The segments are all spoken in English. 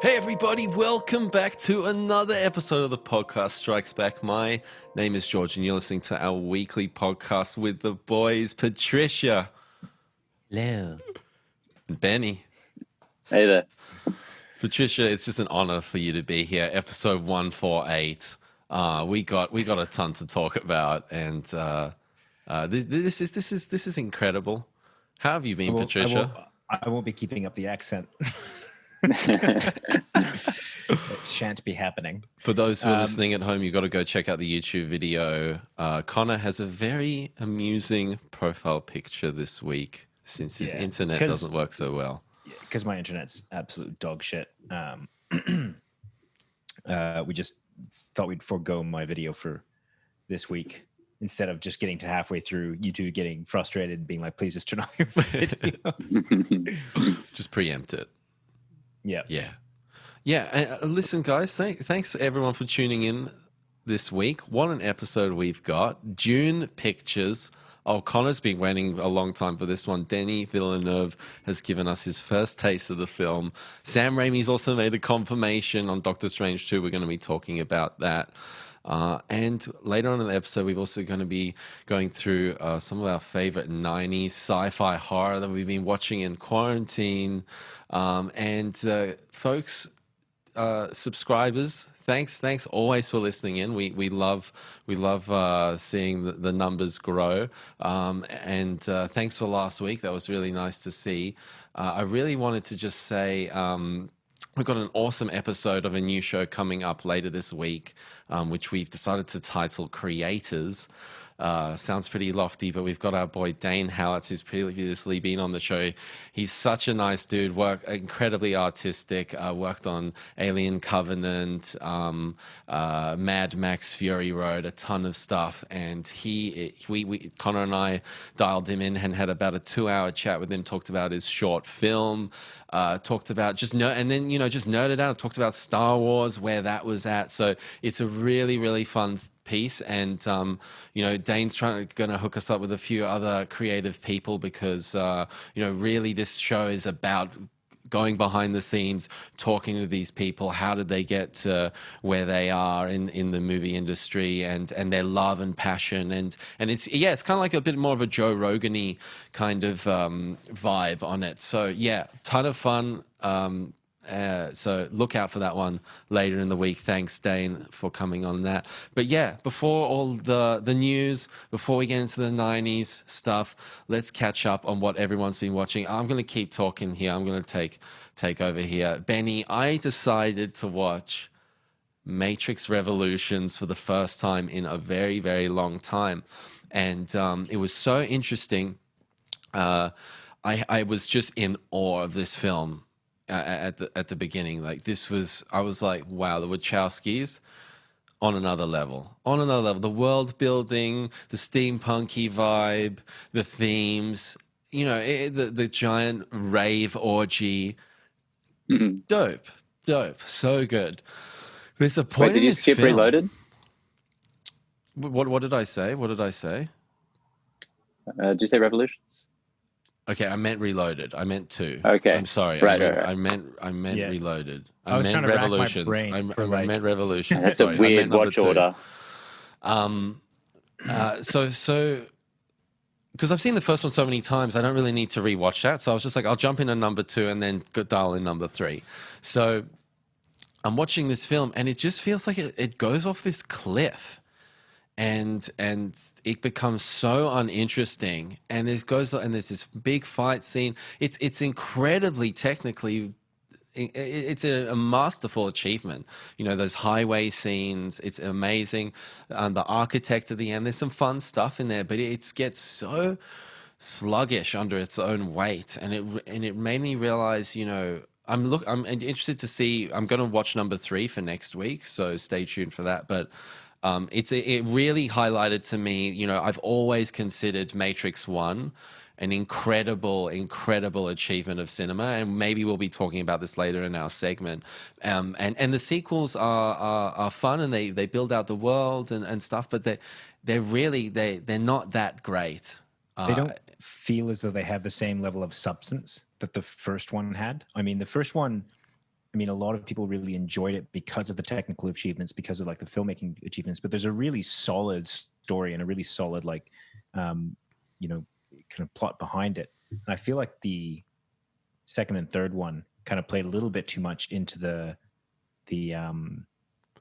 Hey everybody, welcome back to another episode of the podcast Strikes Back. My name is George and you're listening to our weekly podcast with the boys, Patricia. Hello. And Benny. Hey there. Patricia, it's just an honor for you to be here. Episode 148. We got a ton to talk about, and this is incredible. How have you been, Patricia? I won't be keeping up the accent. It shan't be happening. For those who are listening at home, you've got to go check out the YouTube video. Connor has a very amusing profile picture this week since his internet doesn't work so well. Because my internet's absolute dog shit. We just thought we'd forego my video for this week instead of just getting to halfway through, you two getting frustrated and being like, please just turn off your video. Just preempt it. Yeah. Listen, guys, thanks everyone for tuning in this week. What an episode we've got. Dune Pictures. Oh, Connor's been waiting a long time for this one. Denis Villeneuve has given us his first taste of the film. Sam Raimi's also made a confirmation on Doctor Strange 2. We're going to be talking about that. And later on in the episode, we're also going to be going through some of our favorite 90s sci-fi horror that we've been watching in quarantine. Folks, subscribers, thanks always for listening in. We love seeing the numbers grow. Thanks for last week. That was really nice to see. I really wanted to just say we've got an awesome episode of a new show coming up later this week, which we've decided to title Creators. Sounds pretty lofty, but we've got our boy Dane Howitz, who's previously been on the show. He's such a nice dude, incredibly artistic, worked on Alien Covenant, Mad Max Fury Road, a ton of stuff. And Connor and I dialed him in and had about a 2-hour chat with him, talked about his short film, talked about just nerded out, talked about Star Wars, where that was at. So it's a really, really fun piece, and Dane's going to hook us up with a few other creative people because really this show is about going behind the scenes, talking to these people. How did they get to where they are in the movie industry, and their love and passion, and it's kind of like a bit more of a Joe Rogan-y kind of vibe on it. So ton of fun. So look out for that one later in the week. Thanks, Dane, for coming on that. But before all the news, before we get into the 90s stuff, let's catch up on what everyone's been watching. I'm going to keep talking here. I'm going to take over here. Benny, I decided to watch Matrix Revolutions for the first time in a very, very long time. And it was so interesting. I was just in awe of this film. At the beginning, I was like, wow, the Wachowskis on another level. The world building, the steampunky vibe, the themes, the giant rave orgy, dope, so good. There's a point. Wait, did you skip film. Reloaded? What did I say? Did you say Revolutions? Okay, I meant Reloaded. I meant 2. Okay, I'm sorry. Right. I meant Reloaded. I was meant trying to rack my Revolutions. brain I meant Revolutions. That's sorry. a weird watch 2. order. So because I've seen the first one so many times, I don't really need to rewatch that. So I was just like, I'll jump into number 2 and then dial in number 3. So I'm watching this film, and it just feels like it goes off this cliff. And it becomes so uninteresting, and there's this big fight scene. It's incredibly technically, it's a masterful achievement. Those highway scenes, it's amazing. The architect at the end, there's some fun stuff in there, but it gets so sluggish under its own weight, and it made me realize, I'm interested to see. I'm going to watch number 3 for next week, so stay tuned for that. But it really highlighted to me, I've always considered Matrix 1 an incredible achievement of cinema, and maybe we'll be talking about this later in our segment. And the sequels are fun, and they build out the world and stuff, but they're not that great. They don't feel as though they have the same level of substance that the first one had. I mean, the first one I mean, a lot of people really enjoyed it because of the technical achievements, because of like the filmmaking achievements. But there's a really solid story and a really solid you know, kind of plot behind it. And I feel like the second and third one kind of played a little bit too much into the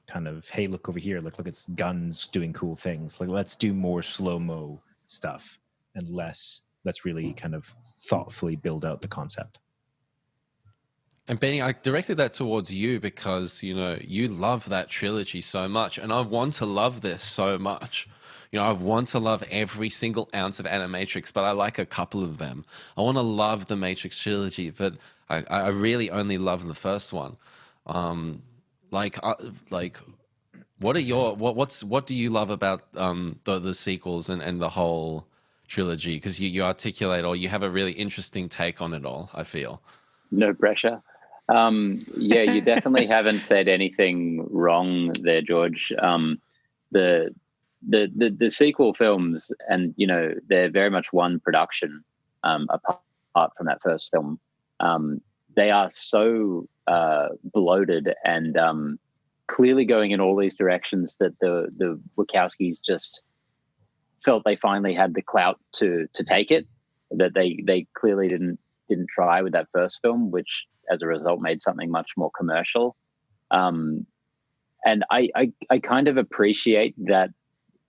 kind of, hey, look over here, look, it's guns doing cool things. Like, let's do more slow-mo stuff and let's really kind of thoughtfully build out the concept. And Benny, I directed that towards you because, you know, you love that trilogy so much, and I want to love this so much. You know, I want to love every single ounce of Animatrix, but I like a couple of them. I want to love the Matrix trilogy, but I really only love the first one. Like, what are your what do you love about the sequels and the whole trilogy? Because you articulate, or you have a really interesting take on it all, I feel. No pressure. Yeah, you definitely haven't said anything wrong there, George. The sequel films, and you know, they're very much one production apart from that first film. They are so bloated and clearly going in all these directions that the Wachowskis just felt they finally had the clout to take it. That they clearly didn't try with that first film, which as a result made something much more commercial. And I kind of appreciate that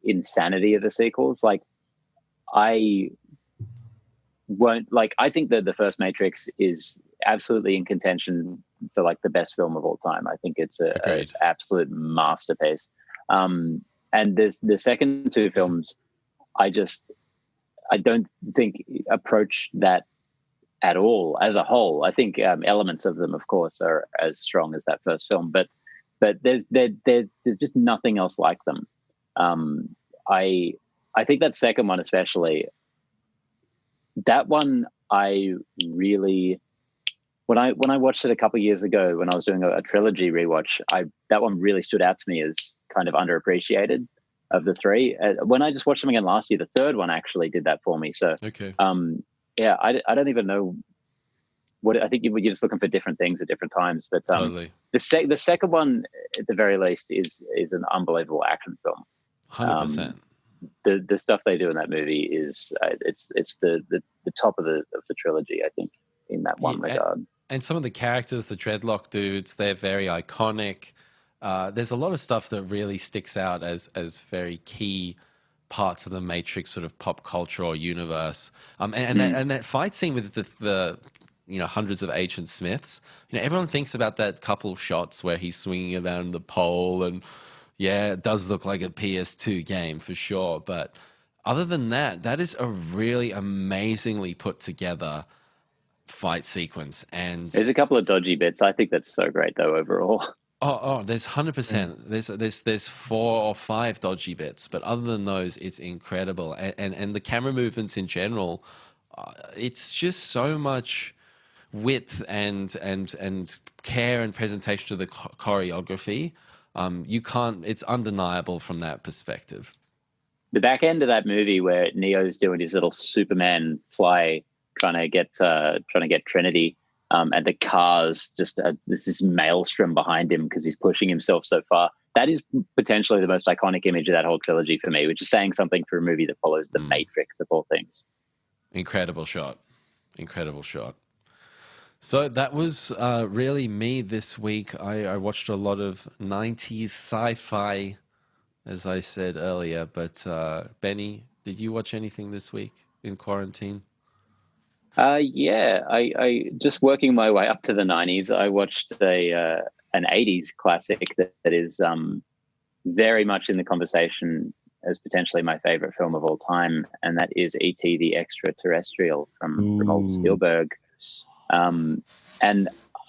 insanity of the sequels. Like, I think that the first Matrix is absolutely in contention for like the best film of all time. I think it's a absolute masterpiece. And the second two films, I don't think approach that at all as a whole. I think elements of them, of course, are as strong as that first film, but there's just nothing else like them. I think that second one, especially, that one, I really, when I watched it a couple of years ago, when I was doing a trilogy rewatch, that one really stood out to me as kind of underappreciated of the three. When I just watched them again last year, the third one actually did that for me. So, okay. Yeah, I don't even know what I think you're just looking for different things at different times. But Totally. the second one, at the very least, is an unbelievable action film. 100%. The stuff they do in that movie is it's the top of the trilogy, I think, in that one regard. And some of the characters, the dreadlock dudes, they're very iconic. There's a lot of stuff that really sticks out as very key parts of the Matrix sort of pop culture or universe. And that fight scene with the hundreds of Agent Smiths. You know, everyone thinks about that couple shots where he's swinging around the pole, and yeah, it does look like a PS2 game for sure. But other than that, that is a really amazingly put together fight sequence. And there's a couple of dodgy bits. I think that's so great though overall. Oh, there's 100%. There's 4 or 5 dodgy bits, but other than those, it's incredible. And the camera movements in general, it's just so much width and care and presentation to the choreography. It's undeniable from that perspective. The back end of that movie where Neo's doing his little Superman fly, trying to get Trinity. And the car's just there's this maelstrom behind him because he's pushing himself so far. That is potentially the most iconic image of that whole trilogy for me, which is saying something for a movie that follows the Matrix of all things. Incredible shot. So that was really me this week. I watched a lot of 90s sci-fi, as I said earlier. But Benny, did you watch anything this week in quarantine? Yeah, I just working my way up to the 90s. I watched an 80s classic that is very much in the conversation as potentially my favorite film of all time, and that is E.T. the Extraterrestrial from old Spielberg. And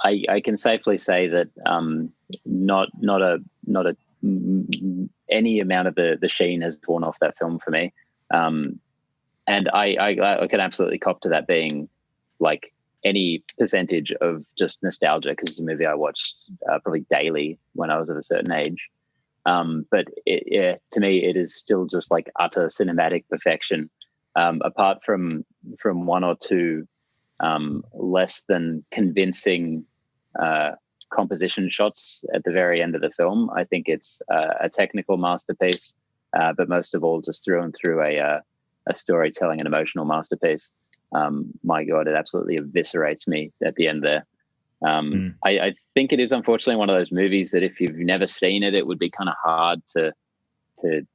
I can safely say that not any amount of the sheen has torn off that film for me. And I can absolutely cop to that being like any percentage of just nostalgia, because it's a movie I watched probably daily when I was of a certain age. But to me, it is still just like utter cinematic perfection. Apart from one or two less than convincing composition shots at the very end of the film. I think it's a technical masterpiece, but most of all, just through and through a storytelling and emotional masterpiece. My God, it absolutely eviscerates me at the end there. I think it is unfortunately one of those movies that if you've never seen it, it would be kind of hard to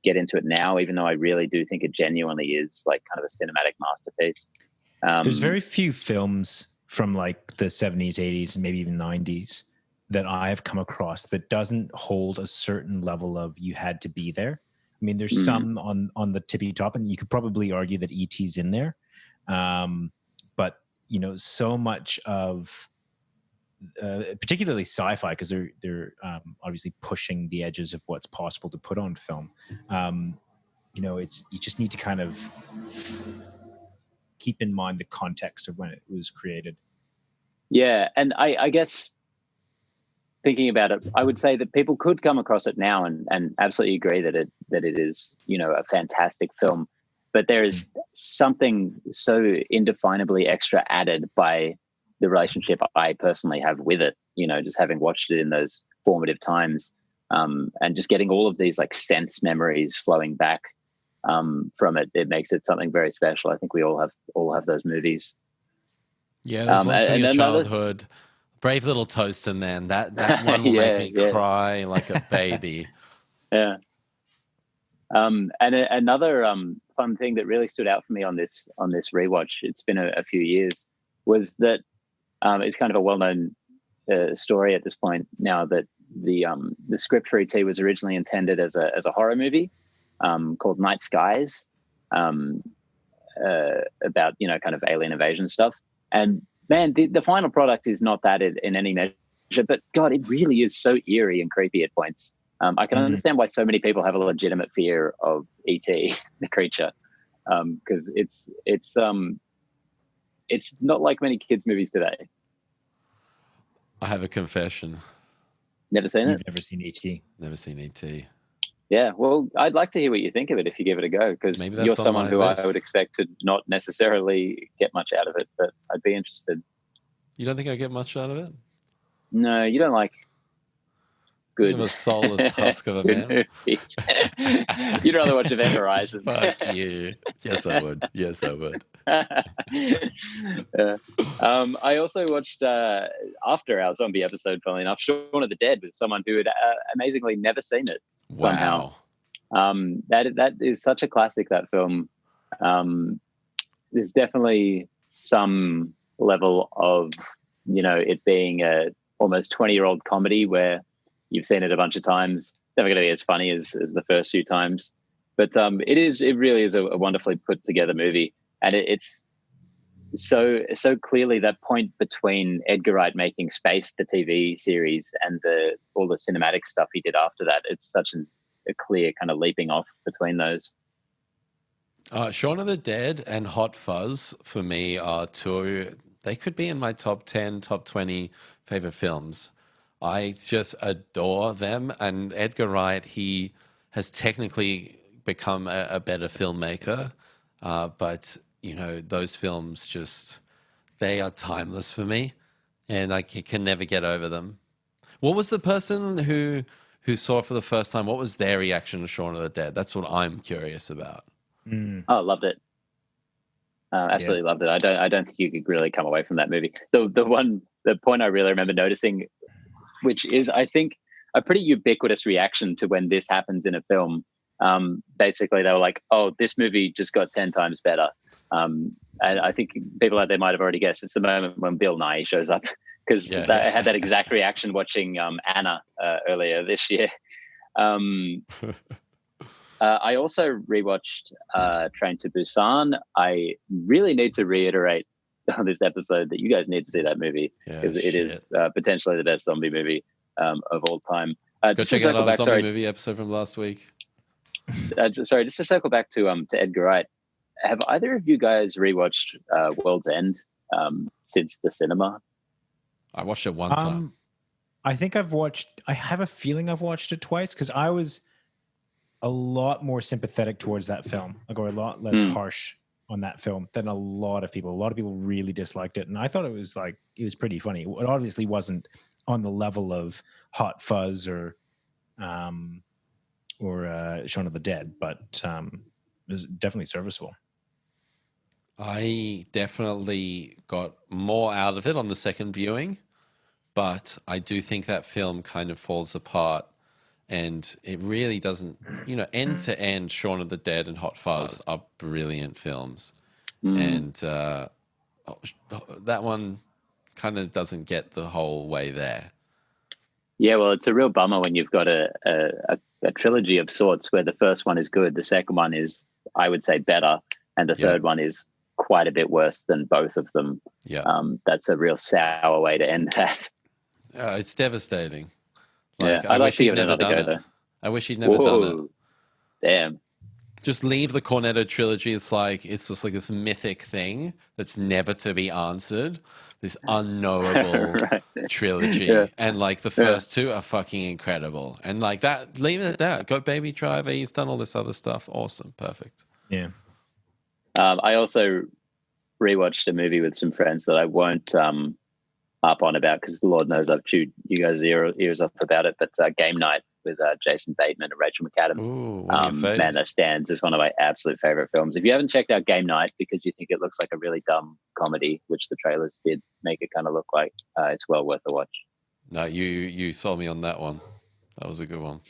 get into it now, even though I really do think it genuinely is like kind of a cinematic masterpiece. There's very few films from like the 70s, 80s, and maybe even 90s that I have come across that doesn't hold a certain level of you had to be there. I mean, there's some on the tippy top, and you could probably argue that E.T.'s in there. But, you know, so much of particularly sci-fi, because they're obviously pushing the edges of what's possible to put on film. You know, you just need to kind of keep in mind the context of when it was created. Yeah, and I guess thinking about it, I would say that people could come across it now and absolutely agree that it is, you know, a fantastic film. But there is something so indefinably extra added by the relationship I personally have with it, you know, just having watched it in those formative times, and just getting all of these like sense memories flowing back from it. It makes it something very special. I think we all have those movies. Yeah, there's one from your childhood. Brave Little Toaster, man. That one will make me cry like a baby. Yeah. And another fun thing that really stood out for me on this rewatch, it's been a few years, was that it's kind of a well-known story at this point now that the script for E.T. was originally intended as a horror movie called Night Skies, about, you know, kind of alien invasion stuff. And man, the final product is not that in any measure, but God, it really is so eerie and creepy at points. I can understand why so many people have a legitimate fear of E.T., the creature, because it's not like many kids' movies today. I have a confession. Never seen it? You've never seen E.T.? Never seen E.T. Yeah, well, I'd like to hear what you think of it if you give it a go, because you're someone who I would expect to not necessarily get much out of it, but I'd be interested. You don't think I get much out of it? No, you don't like good. You're a soulless husk of a man. You'd rather watch Event Horizon. Fuck you. Yes, I would. Yes, I would. I also watched after our zombie episode, funnily enough, Shaun of the Dead, with someone who had amazingly never seen it. Wow. Somehow. That is such a classic, that film. There's definitely some level of, you know, it being a almost 20-year-old comedy where you've seen it a bunch of times. It's never going to be as funny as the first few times, but it really is a wonderfully put together movie, and it's so clearly that point between Edgar Wright making Space, the TV series, and all the cinematic stuff he did after that. It's such a clear kind of leaping off between those. Shaun of the Dead and Hot Fuzz for me are two. They could be in my top 10, top 20 favorite films. I just adore them. And Edgar Wright, he has technically become a better filmmaker, but you know, those films they are timeless for me, and I can never get over them. What was the person who saw it for the first time? What was their reaction to Shaun of the Dead? That's what I'm curious about. Oh, loved it. Absolutely loved it. I don't think you could really come away from that movie. The point I really remember noticing, which is, I think, a pretty ubiquitous reaction to when this happens in a film. Basically, they were like, "Oh, this movie just got 10 times better." And I think people out there might have already guessed. It's the moment when Bill Nye shows up, because I had that exact reaction watching Anna earlier this year. I also rewatched Train to Busan. I really need to reiterate on this episode that you guys need to see that movie, because it is potentially the best zombie movie of all time. Go check out our zombie movie episode from last week. Just to circle back to Edgar Wright. Have either of you guys rewatched World's End since the cinema? I watched it one time. I think I have a feeling I've watched it twice, because I was a lot more sympathetic towards that film. Like, or a lot less harsh on that film than a lot of people. A lot of people really disliked it, and I thought it was pretty funny. It obviously wasn't on the level of Hot Fuzz or Shaun of the Dead, but it was definitely serviceable. I definitely got more out of it on the second viewing, but I do think that film kind of falls apart, and it really doesn't, end to end. Shaun of the Dead and Hot Fuzz are brilliant films, and that one kind of doesn't get the whole way there. Yeah, well, it's a real bummer when you've got a trilogy of sorts where the first one is good, the second one is, I would say, better, and the third one is quite a bit worse than both of them. Yeah, that's a real sour way to end that. It's devastating. I'd like to give it another go, though. I wish he'd never done it. Damn. Just leave the Cornetto trilogy. It's just like this mythic thing that's never to be answered. This unknowable trilogy. Yeah. And like the first two are fucking incredible. And like that, leave it at that. Go Baby Driver. He's done all this other stuff. Awesome. Perfect. Yeah. I also rewatched a movie with some friends that I won't harp on about because the Lord knows I've chewed you guys' ears off about it. But Game Night with Jason Bateman and Rachel McAdams. Ooh, man, that stands as one of my absolute favorite films. If you haven't checked out Game Night because you think it looks like a really dumb comedy, which the trailers did make it kind of look like, it's well worth a watch. No, you sold me on that one. That was a good one.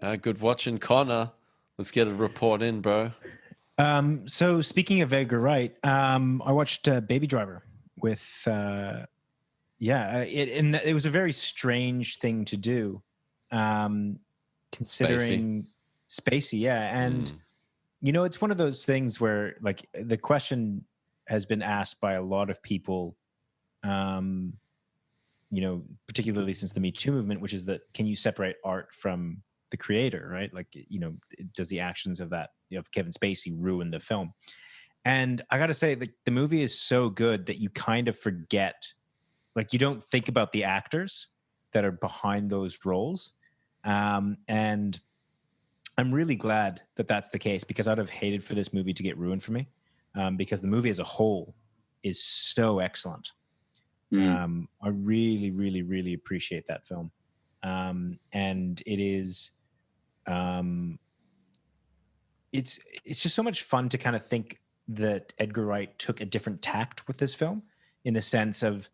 Good watching, Connor. Let's get a report in, bro. So speaking of Edgar Wright, I watched Baby Driver with it was a very strange thing to do, considering Spacey, and it's one of those things where like the question has been asked by a lot of people, particularly since the Me Too movement, which is that can you separate art from the creator, right? Like, does the actions of Kevin Spacey ruin the film? And I got to say, the movie is so good that you kind of forget, like, you don't think about the actors that are behind those roles. And I'm really glad that that's the case, because I'd have hated for this movie to get ruined for me, because the movie as a whole is so excellent. I really, really, really appreciate that film. And it is, it's just so much fun to kind of think that Edgar Wright took a different tact with this film, in the sense of,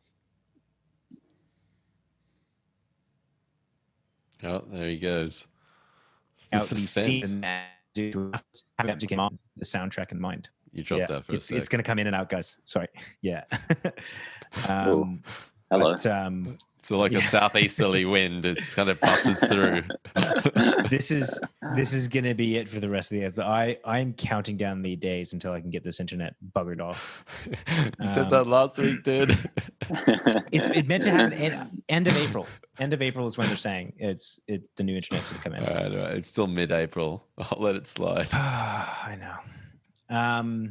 oh, there he goes. The soundtrack in mind. You dropped that for a sec. It's going to come in and out, guys. Sorry. Yeah. Hello. But, so like a southeasterly wind, it's kind of buffers through. This is going to be it for the rest of the episode. I'm counting down the days until I can get this internet buggered off. You said that last week, dude. It meant to happen end of April. End of April is when they're saying the new internet's going to come in. All right. It's still mid-April. I'll let it slide. I know.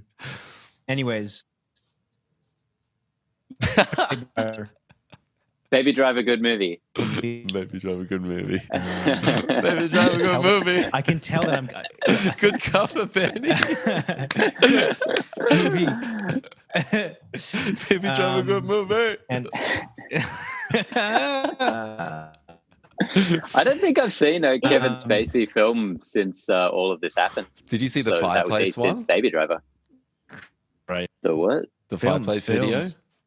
Anyways. Baby Driver, good movie. Baby Driver, good movie. Baby Driver, good movie. I can tell that I'm good cover, Benny. Baby Driver, good movie. And I don't think I've seen a Kevin Spacey film since all of this happened. Did you see the Fireplace one? Baby Driver. Right. The what? The Fireplace video?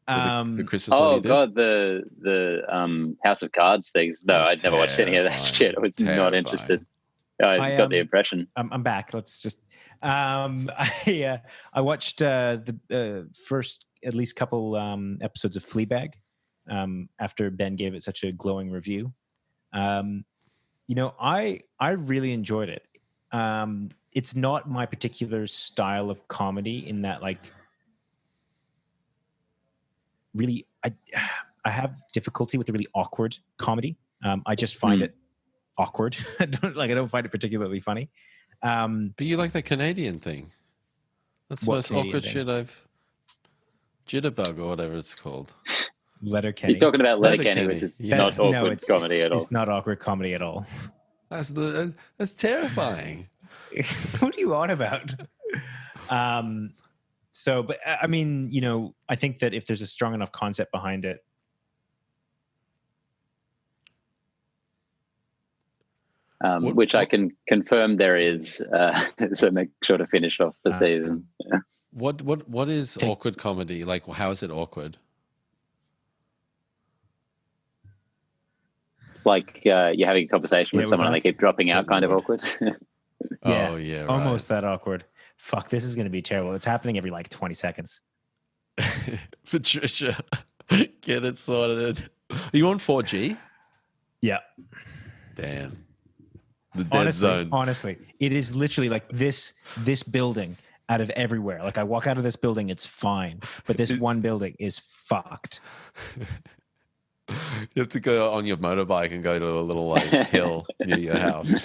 The Christmas one oh god, the House of Cards things. No, I'd never watched any of that shit. I was not interested. I got the impression. I'm back. Let's just. I watched the first at least couple episodes of Fleabag after Ben gave it such a glowing review. I really enjoyed it. It's not my particular style of comedy, in that, like, really, I have difficulty with the really awkward comedy. I just find it awkward. I don't find it particularly funny. But you like the Canadian thing. That's the most Canadian awkward thing? shit I've... Jitterbug or whatever it's called. Letterkenny. You're talking about Letterkenny, Letterkenny. which is not awkward comedy at all. It's not awkward comedy at all. That's terrifying. What are you on about? But I mean, you know, I think that if there's a strong enough concept behind it, which I can confirm there is. So make sure to finish off the season. What is awkward comedy? Like, how is it awkward? It's like you're having a conversation with someone and they keep dropping out, kind of awkward. Oh, yeah, right. Almost that awkward. Fuck, this is going to be terrible. It's happening every like 20 seconds. Patricia, get it sorted. Are you on 4G? Yeah. Damn. The dead zone. Honestly, it is literally like this building out of everywhere. Like I walk out of this building, it's fine. But this one building is fucked. You have to go on your motorbike and go to a little like hill near your house.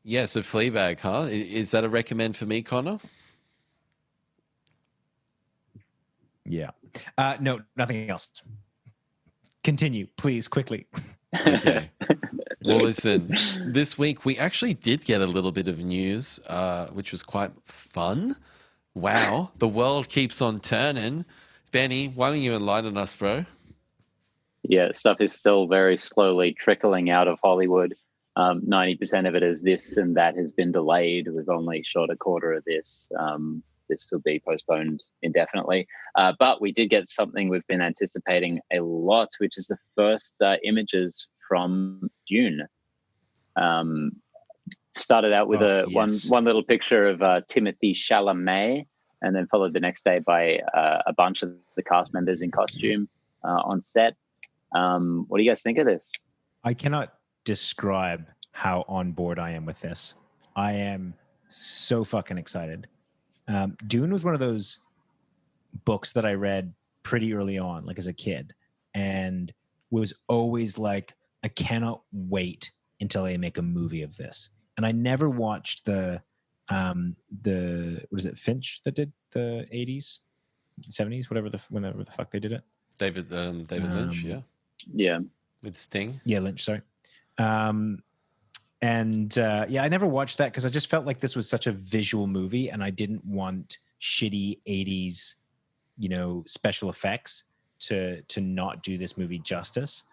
Yeah, so Fleabag, huh? Is that a recommend for me, Connor? Yeah. No, nothing else. Continue, please, quickly. Okay. Well, listen, this week we actually did get a little bit of news, which was quite fun. Wow, the world keeps on turning. Benny, why don't you enlighten us, bro? Yeah, stuff is still very slowly trickling out of Hollywood. 90% of it is this and that has been delayed. We've only shot a quarter of this. This will be postponed indefinitely. But we did get something we've been anticipating a lot, which is the first images from Dune. Started out with one little picture of Timothée Chalamet, and then followed the next day by a bunch of the cast members in costume on set. What do you guys think of this? I cannot describe how on board I am with this. I am so fucking excited. Dune was one of those books that I read pretty early on, like as a kid, and was always like, I cannot wait until they make a movie of this. And I never watched the what is it, Finch that did the 80s, 70s, whenever the fuck they did it. David Lynch, yeah. Yeah. With Sting. Yeah, Lynch, sorry. I never watched that because I just felt like this was such a visual movie and I didn't want shitty 80s, you know, special effects to not do this movie justice.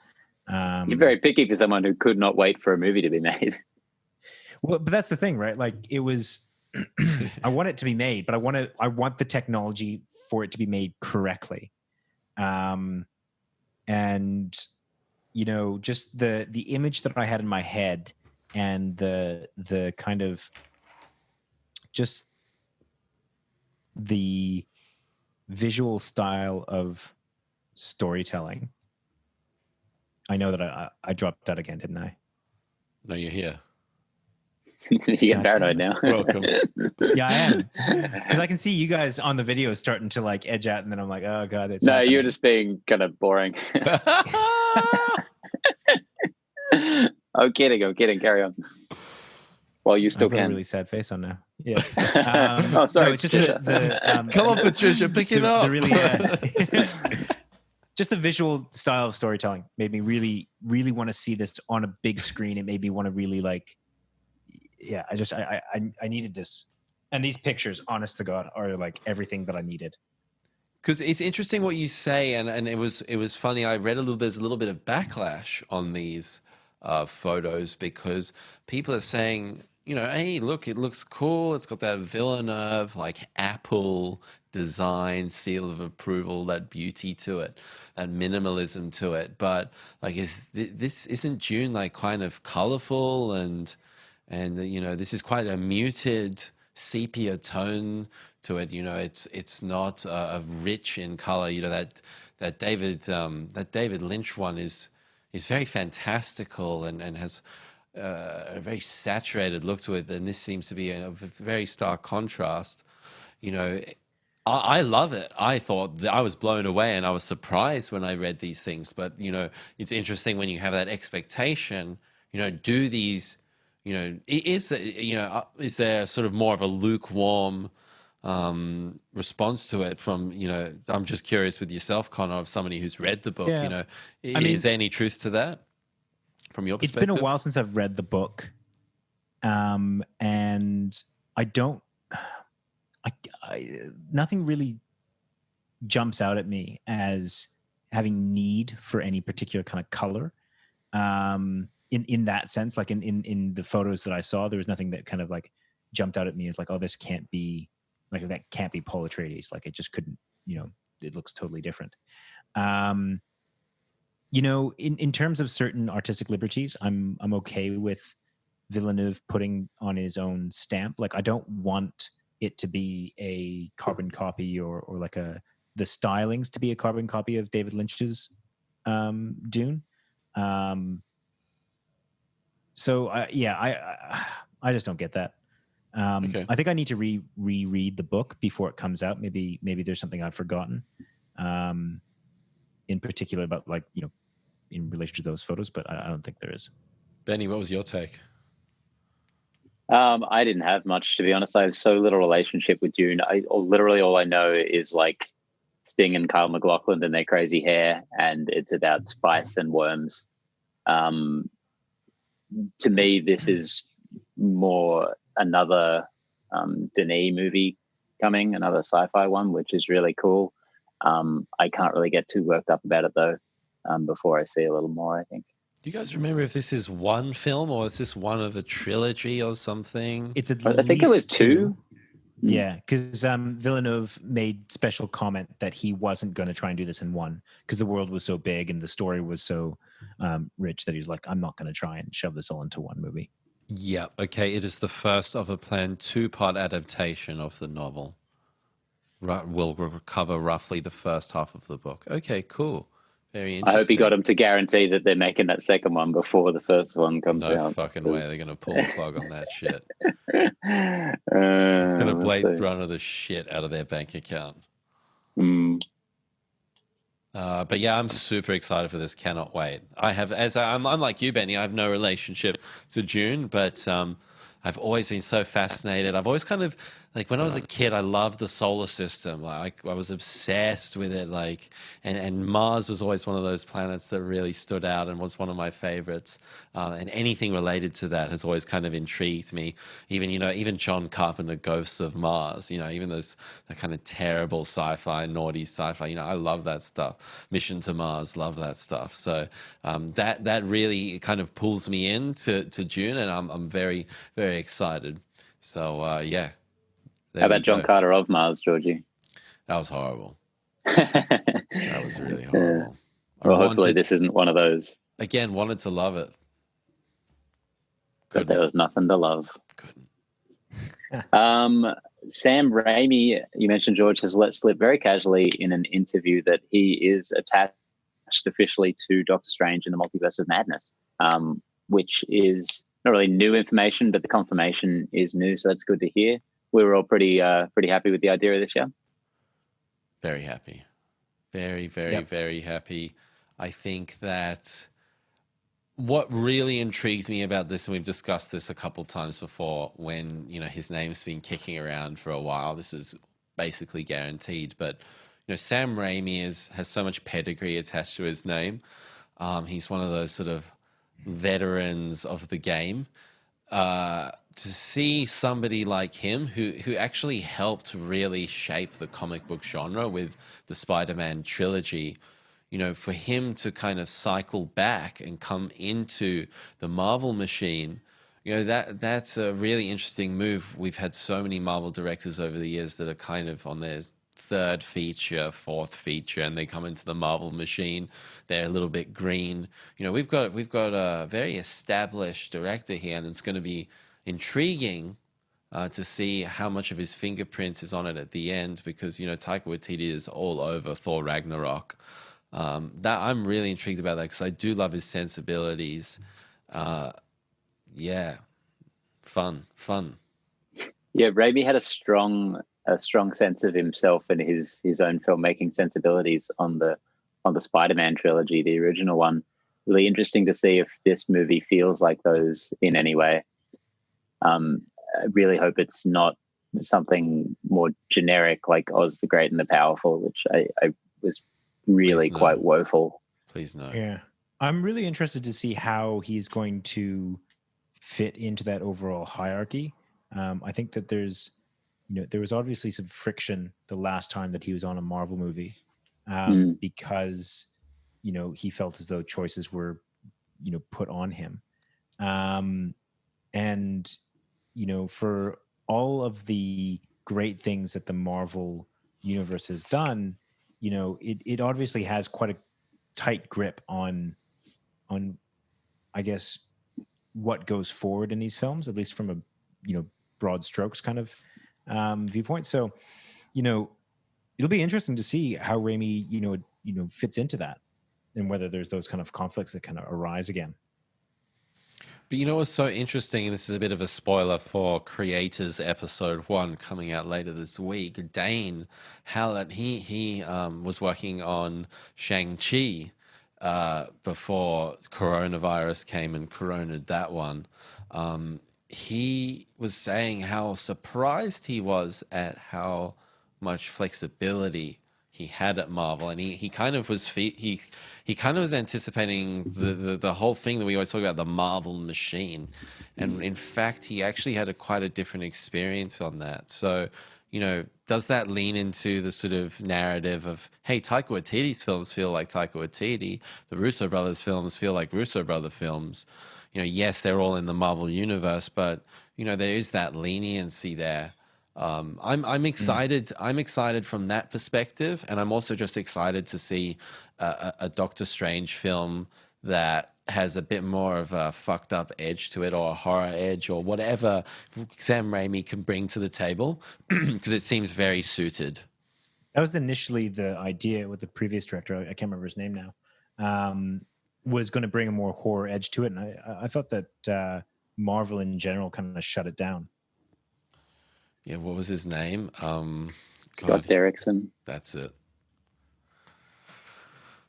You're very picky for someone who could not wait for a movie to be made. Well, but that's the thing, right? Like it was, I want it to be made, but I want the technology for it to be made correctly. And you know, just the image that I had in my head and the kind of just the visual style of storytelling. I know that I dropped out again, didn't I? No, you're here. You get paranoid now. Welcome. Yeah, I am. Because I can see you guys on the video starting to like edge out, and then I'm like, oh god, it's no, happening. you're just being kind of boring. I'm kidding. Carry on. Well, you still I have can. a really sad face on now. Yeah. Oh, sorry. No, it's just the Come on, Patricia, pick it up. The really, just the visual style of storytelling made me really, really want to see this on a big screen. It made me want to really like. Yeah, I needed this, and these pictures, honest to God, are like everything that I needed. Because it's interesting what you say, and it was funny. I read there's a little bit of backlash on these photos because people are saying, you know, hey, look, it looks cool. It's got that Villeneuve, like Apple design, seal of approval, that beauty to it, that minimalism to it. But like, isn't Dune like kind of colorful and you know, this is quite a muted sepia tone to it. You know, it's not rich in color. You know, that David Lynch one is very fantastical and has a very saturated look to it. And this seems to be a very stark contrast. You know, I love it. I thought that I was blown away and I was surprised when I read these things. But, you know, it's interesting when you have that expectation, you know, do these, you know, is there sort of more of a lukewarm response to it from, you know, I'm just curious with yourself, Connor, of somebody who's read the book, you know, is there any truth to that from your perspective? It's been a while since I've read the book. And I don't, nothing really jumps out at me as having need for any particular kind of color. In that sense, like in the photos that I saw, there was nothing that kind of like jumped out at me as like, oh, this can't be like, that can't be Paul Atreides. Like it just couldn't, it looks totally different. In terms of certain artistic liberties, I'm okay with Villeneuve putting on his own stamp. Like I don't want it to be a carbon copy or like the stylings to be a carbon copy of David Lynch's Dune. So I just don't get that. Okay. I think I need to reread the book before it comes out. Maybe there's something I've forgotten, in particular about like, in relation to those photos, but I don't think there is. Benny, what was your take? I didn't have much, to be honest. I have so little relationship with Dune. Literally all I know is like Sting and Kyle MacLachlan and their crazy hair, and it's about spice and worms. To me, this is more another Denis movie coming, another sci-fi one, which is really cool. I can't really get too worked up about it though. Before I see a little more, I think. Do you guys remember if this is one film or is this one of a trilogy or something? It's at I think it was two. Yeah, because Villeneuve made special comment that he wasn't going to try and do this in one because the world was so big and the story was so rich that he was like, I'm not going to try and shove this all into one movie. Yeah, okay. It is the first of a planned 2-part adaptation of the novel. We'll cover roughly the first half of the book. Okay, cool. Very interesting. I hope he got him to guarantee that they're making that second one before the first one comes out. No fucking way they're going to pull the plug on that shit. It's going to Blade Runner the shit out of their bank account. But yeah, I'm super excited for this. Cannot wait. I'm like you, Benny. I have no relationship to Dune, but I've always been so fascinated. I've always kind of like when I was a kid, I loved the solar system. Like I was obsessed with it. Like, and Mars was always one of those planets that really stood out and was one of my favorites. And anything related to that has always kind of intrigued me. Even John Carpenter, Ghosts of Mars. Even that kind of terrible sci-fi, naughty sci-fi. I love that stuff. Mission to Mars, love that stuff. So that really kind of pulls me into Dune, and I'm very, very excited. So yeah. How about John Carter of Mars, Georgie? That was horrible. That was really horrible. Well, hopefully this isn't one of those. Again, wanted to love it. But there was nothing to love. Couldn't. Sam Raimi, you mentioned, George, has let slip very casually in an interview that he is attached officially to Doctor Strange in the Multiverse of Madness, which is not really new information, but the confirmation is new, so that's good to hear. We were all pretty happy with the idea of this, yeah? Very happy. Very, very, very happy. I think that what really intrigues me about this, and we've discussed this a couple times before when, his name's been kicking around for a while, this is basically guaranteed, but, Sam Raimi has so much pedigree attached to his name. He's one of those sort of veterans of the game. To see somebody like him who actually helped really shape the comic book genre with the Spider-Man trilogy, for him to kind of cycle back and come into the Marvel machine, that's a really interesting move. We've had so many Marvel directors over the years that are kind of on their third feature, fourth feature, and they come into the Marvel machine. They're a little bit green. We've got a very established director here, and it's going to be intriguing to see how much of his fingerprints is on it at the end, because Taika Waititi is all over Thor Ragnarok. That I'm really intrigued about that because I do love his sensibilities. Yeah, fun. Yeah, Raimi had a strong sense of himself and his own filmmaking sensibilities on the Spider-Man trilogy, the original one. Really interesting to see if this movie feels like those in any way. I really hope it's not something more generic like Oz the Great and the Powerful, which I was really quite woeful. Please no. Yeah. I'm really interested to see how he's going to fit into that overall hierarchy. I think that there was obviously some friction the last time that he was on a Marvel movie, because, he felt as though choices were, put on him. And, for all of the great things that the Marvel universe has done, it obviously has quite a tight grip on, I guess, what goes forward in these films, at least from a, broad strokes kind of viewpoint. So, it'll be interesting to see how Raimi, fits into that, and whether there's those kind of conflicts that kind of arise again. But what's so interesting, and this is a bit of a spoiler for Creators Episode 1 coming out later this week, Dane Hallett, he was working on Shang-Chi before coronavirus came and coroned that one. He was saying how surprised he was at how much flexibility he had at Marvel, and he kind of was he kind of was anticipating the whole thing that we always talk about, the Marvel machine, and in fact he actually had quite a different experience on that. So does that lean into the sort of narrative of, hey, Taika Waititi's films feel like Taika Waititi, the Russo brothers films feel like Russo brother films? Yes, they're all in the Marvel universe, but there is that leniency there. I'm excited. I'm excited from that perspective, and I'm also just excited to see a Doctor Strange film that has a bit more of a fucked up edge to it, or a horror edge, or whatever Sam Raimi can bring to the table, because it seems very suited. That was initially the idea with the previous director. I can't remember his name now. Was going to bring a more horror edge to it, and I thought that Marvel in general kind of shut it down. Yeah, what was his name? Scott Derrickson. That's it.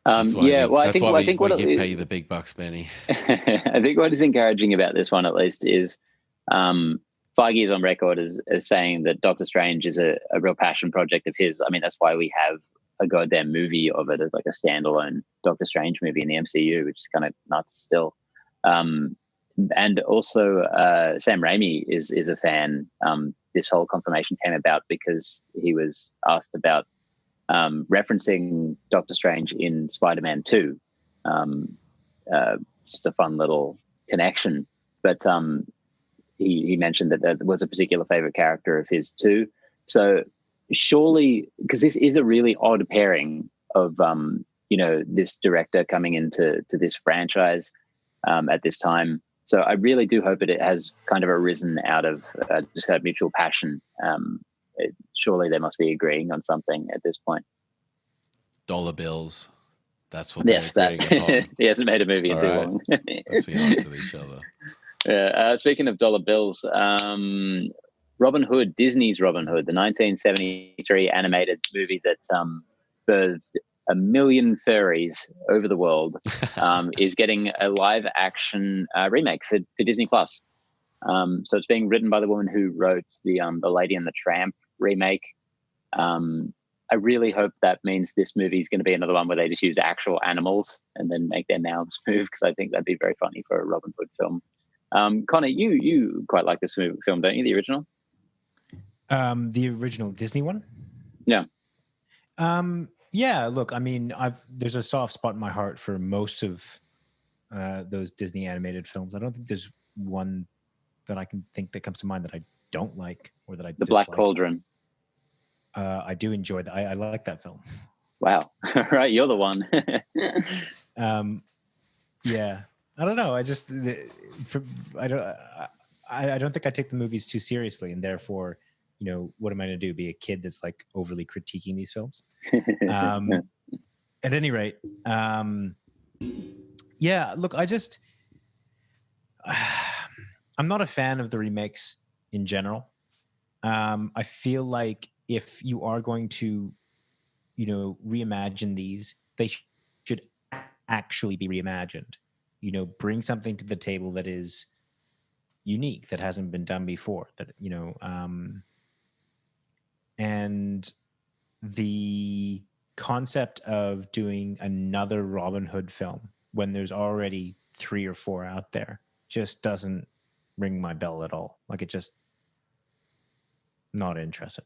I think we pay you the big bucks, Benny. I think what is encouraging about this one, at least, is Feige is on record as saying that Doctor Strange is a real passion project of his. I mean, that's why we have a goddamn movie of it as like a standalone Doctor Strange movie in the MCU, which is kind of nuts still. And also, Sam Raimi is a fan. This whole confirmation came about because he was asked about referencing Doctor Strange in Spider-Man 2. Just a fun little connection. But he mentioned that was a particular favorite character of his too. So surely, because this is a really odd pairing of, this director coming into this franchise at this time. So I really do hope that it has kind of arisen out of just kind of mutual passion. Surely they must be agreeing on something at this point. Dollar bills. That's what they're agreeing upon. He hasn't made a movie in too long. Let's be honest with each other. Speaking of dollar bills, Robin Hood, Disney's Robin Hood, the 1973 animated movie that birthed a million furries over the world, is getting a live action remake for Disney Plus. So it's being written by the woman who wrote the Lady and the Tramp remake. I really hope that means this movie is going to be another one where they just use actual animals and then make their mouths move, because I think that'd be very funny for a Robin Hood film. Connor, you quite like this film, don't you? The original? The original Disney one? Yeah. Yeah, look, I mean, there's a soft spot in my heart for most of those Disney animated films. I don't think there's one that I can think that comes to mind that I don't like or that I dislike. The Black Cauldron. I do enjoy that. I like that film. Wow. Right, you're the one. Yeah. I don't know. I don't think I take the movies too seriously, and therefore, what am I going to do? Be a kid that's like overly critiquing these films? At any rate, yeah. Look, I'm not a fan of the remakes in general. I feel like if you are going to, reimagine these, they should actually be reimagined. Bring something to the table that is unique, that hasn't been done before. That and the concept of doing another Robin Hood film when there's already 3 or 4 out there just doesn't ring my bell at all. Like, it just not interested.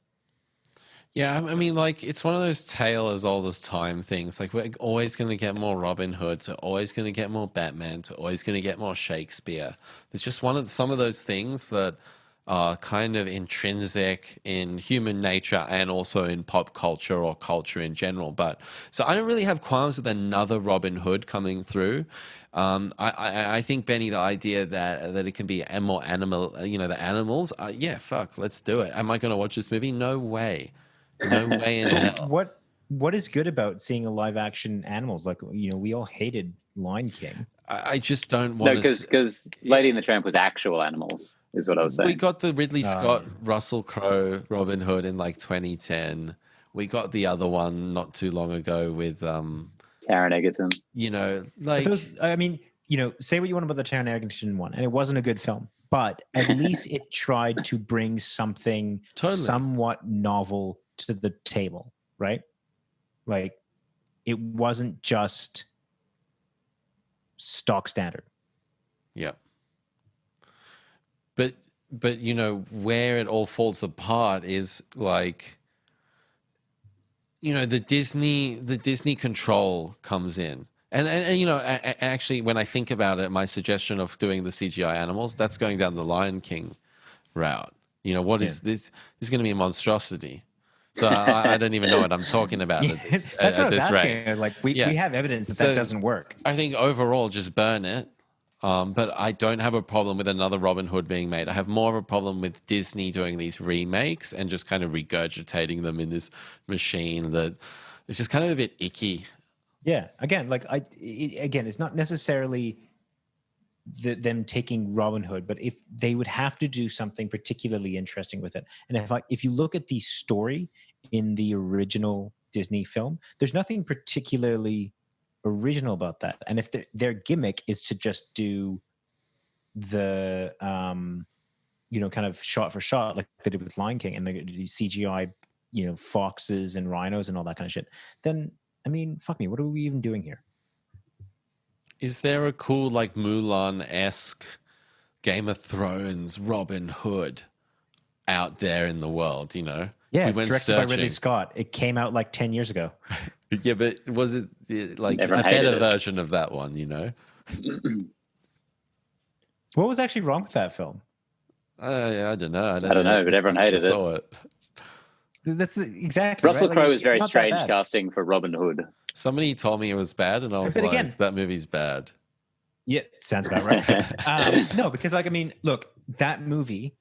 Yeah, I mean, like, it's one of those tale as old as time things. Like, we're always going to get more Robin Hoods, we're always going to get more Batman, we're always going to get more Shakespeare. It's just some of those things that are kind of intrinsic in human nature and also in pop culture or culture in general. But so I don't really have qualms with another Robin Hood coming through. I think, Benny, the idea that it can be more animal, the animals, yeah, fuck, let's do it. Am I going to watch this movie? No way. No way in hell. What is good about seeing a live action animals? Like, we all hated Lion King. I just don't want to. No, because Lady and the Tramp was actual animals, is what I was saying. We got the Ridley Scott, Russell Crowe, Robin Hood in like 2010. We got the other one not too long ago with Taron Egerton. Say what you want about the Taron Egerton one, and it wasn't a good film, but at least it tried to bring something somewhat novel to the table, right? Like, it wasn't just stock standard. Yeah. But where it all falls apart is like, the Disney control comes in. And actually, when I think about it, my suggestion of doing the CGI animals, that's going down the Lion King route. What is this? This is going to be a monstrosity. So I don't even know what I'm talking about at this, that's what I was asking. rate. I was like, we have evidence that doesn't work. I think overall, just burn it. But I don't have a problem with another Robin Hood being made. I have more of a problem with Disney doing these remakes and just kind of regurgitating them in this machine that it's just kind of a bit icky. Yeah. Again, it's not necessarily them taking Robin Hood, but if they would have to do something particularly interesting with it. And if you look at the story in the original Disney film, there's nothing particularly original about that. And if their gimmick is to just do the kind of shot for shot like they did with Lion King and the CGI foxes and rhinos and all that kind of shit, then I mean, fuck me, what are we even doing here? Is there a cool like Mulan-esque Game of Thrones Robin Hood out there in the world? Yeah, it's directed by Ridley Scott. It came out like 10 years ago. Yeah, but was it like a better version of that one, What was actually wrong with that film? I don't know. I don't know, but everyone hated it. That's exactly Russell right. Crowe is very strange casting for Robin Hood. Somebody told me it was bad, and I was like, that movie's bad. Yeah, sounds about right. No, because look, that movie,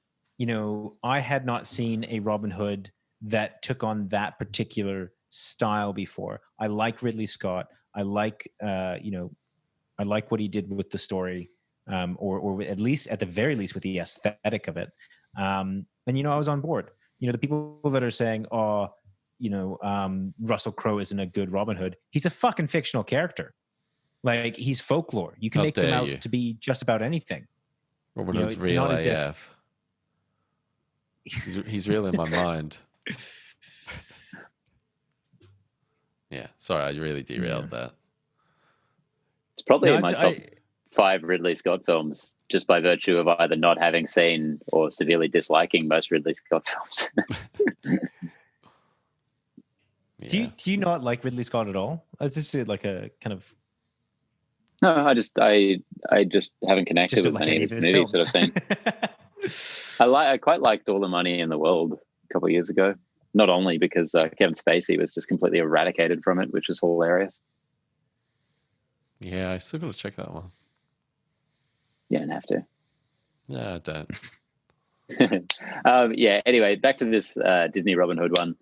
I had not seen a Robin Hood that took on that particular style before. I like Ridley Scott. I like, I like what he did with the story, or at the very least with the aesthetic of it. And I was on board. The people that are saying, Russell Crowe isn't a good Robin Hood. He's a fucking fictional character. Like, he's folklore. You can make him out to be just about anything. Robin Hood's real AF. He's real in my mind. Yeah, sorry, I really derailed that. It's probably in my top 5 Ridley Scott films, just by virtue of either not having seen or severely disliking most Ridley Scott films. Yeah. Do you not like Ridley Scott at all? It's just like a kind of... No, I just haven't connected with any of his movies that I've seen. I quite liked All the Money in the World a couple of years ago. Not only because Kevin Spacey was just completely eradicated from it, which was hilarious. Yeah, I still got to check that one. You don't have to. No, I don't. Yeah. Anyway, back to this Disney Robin Hood one.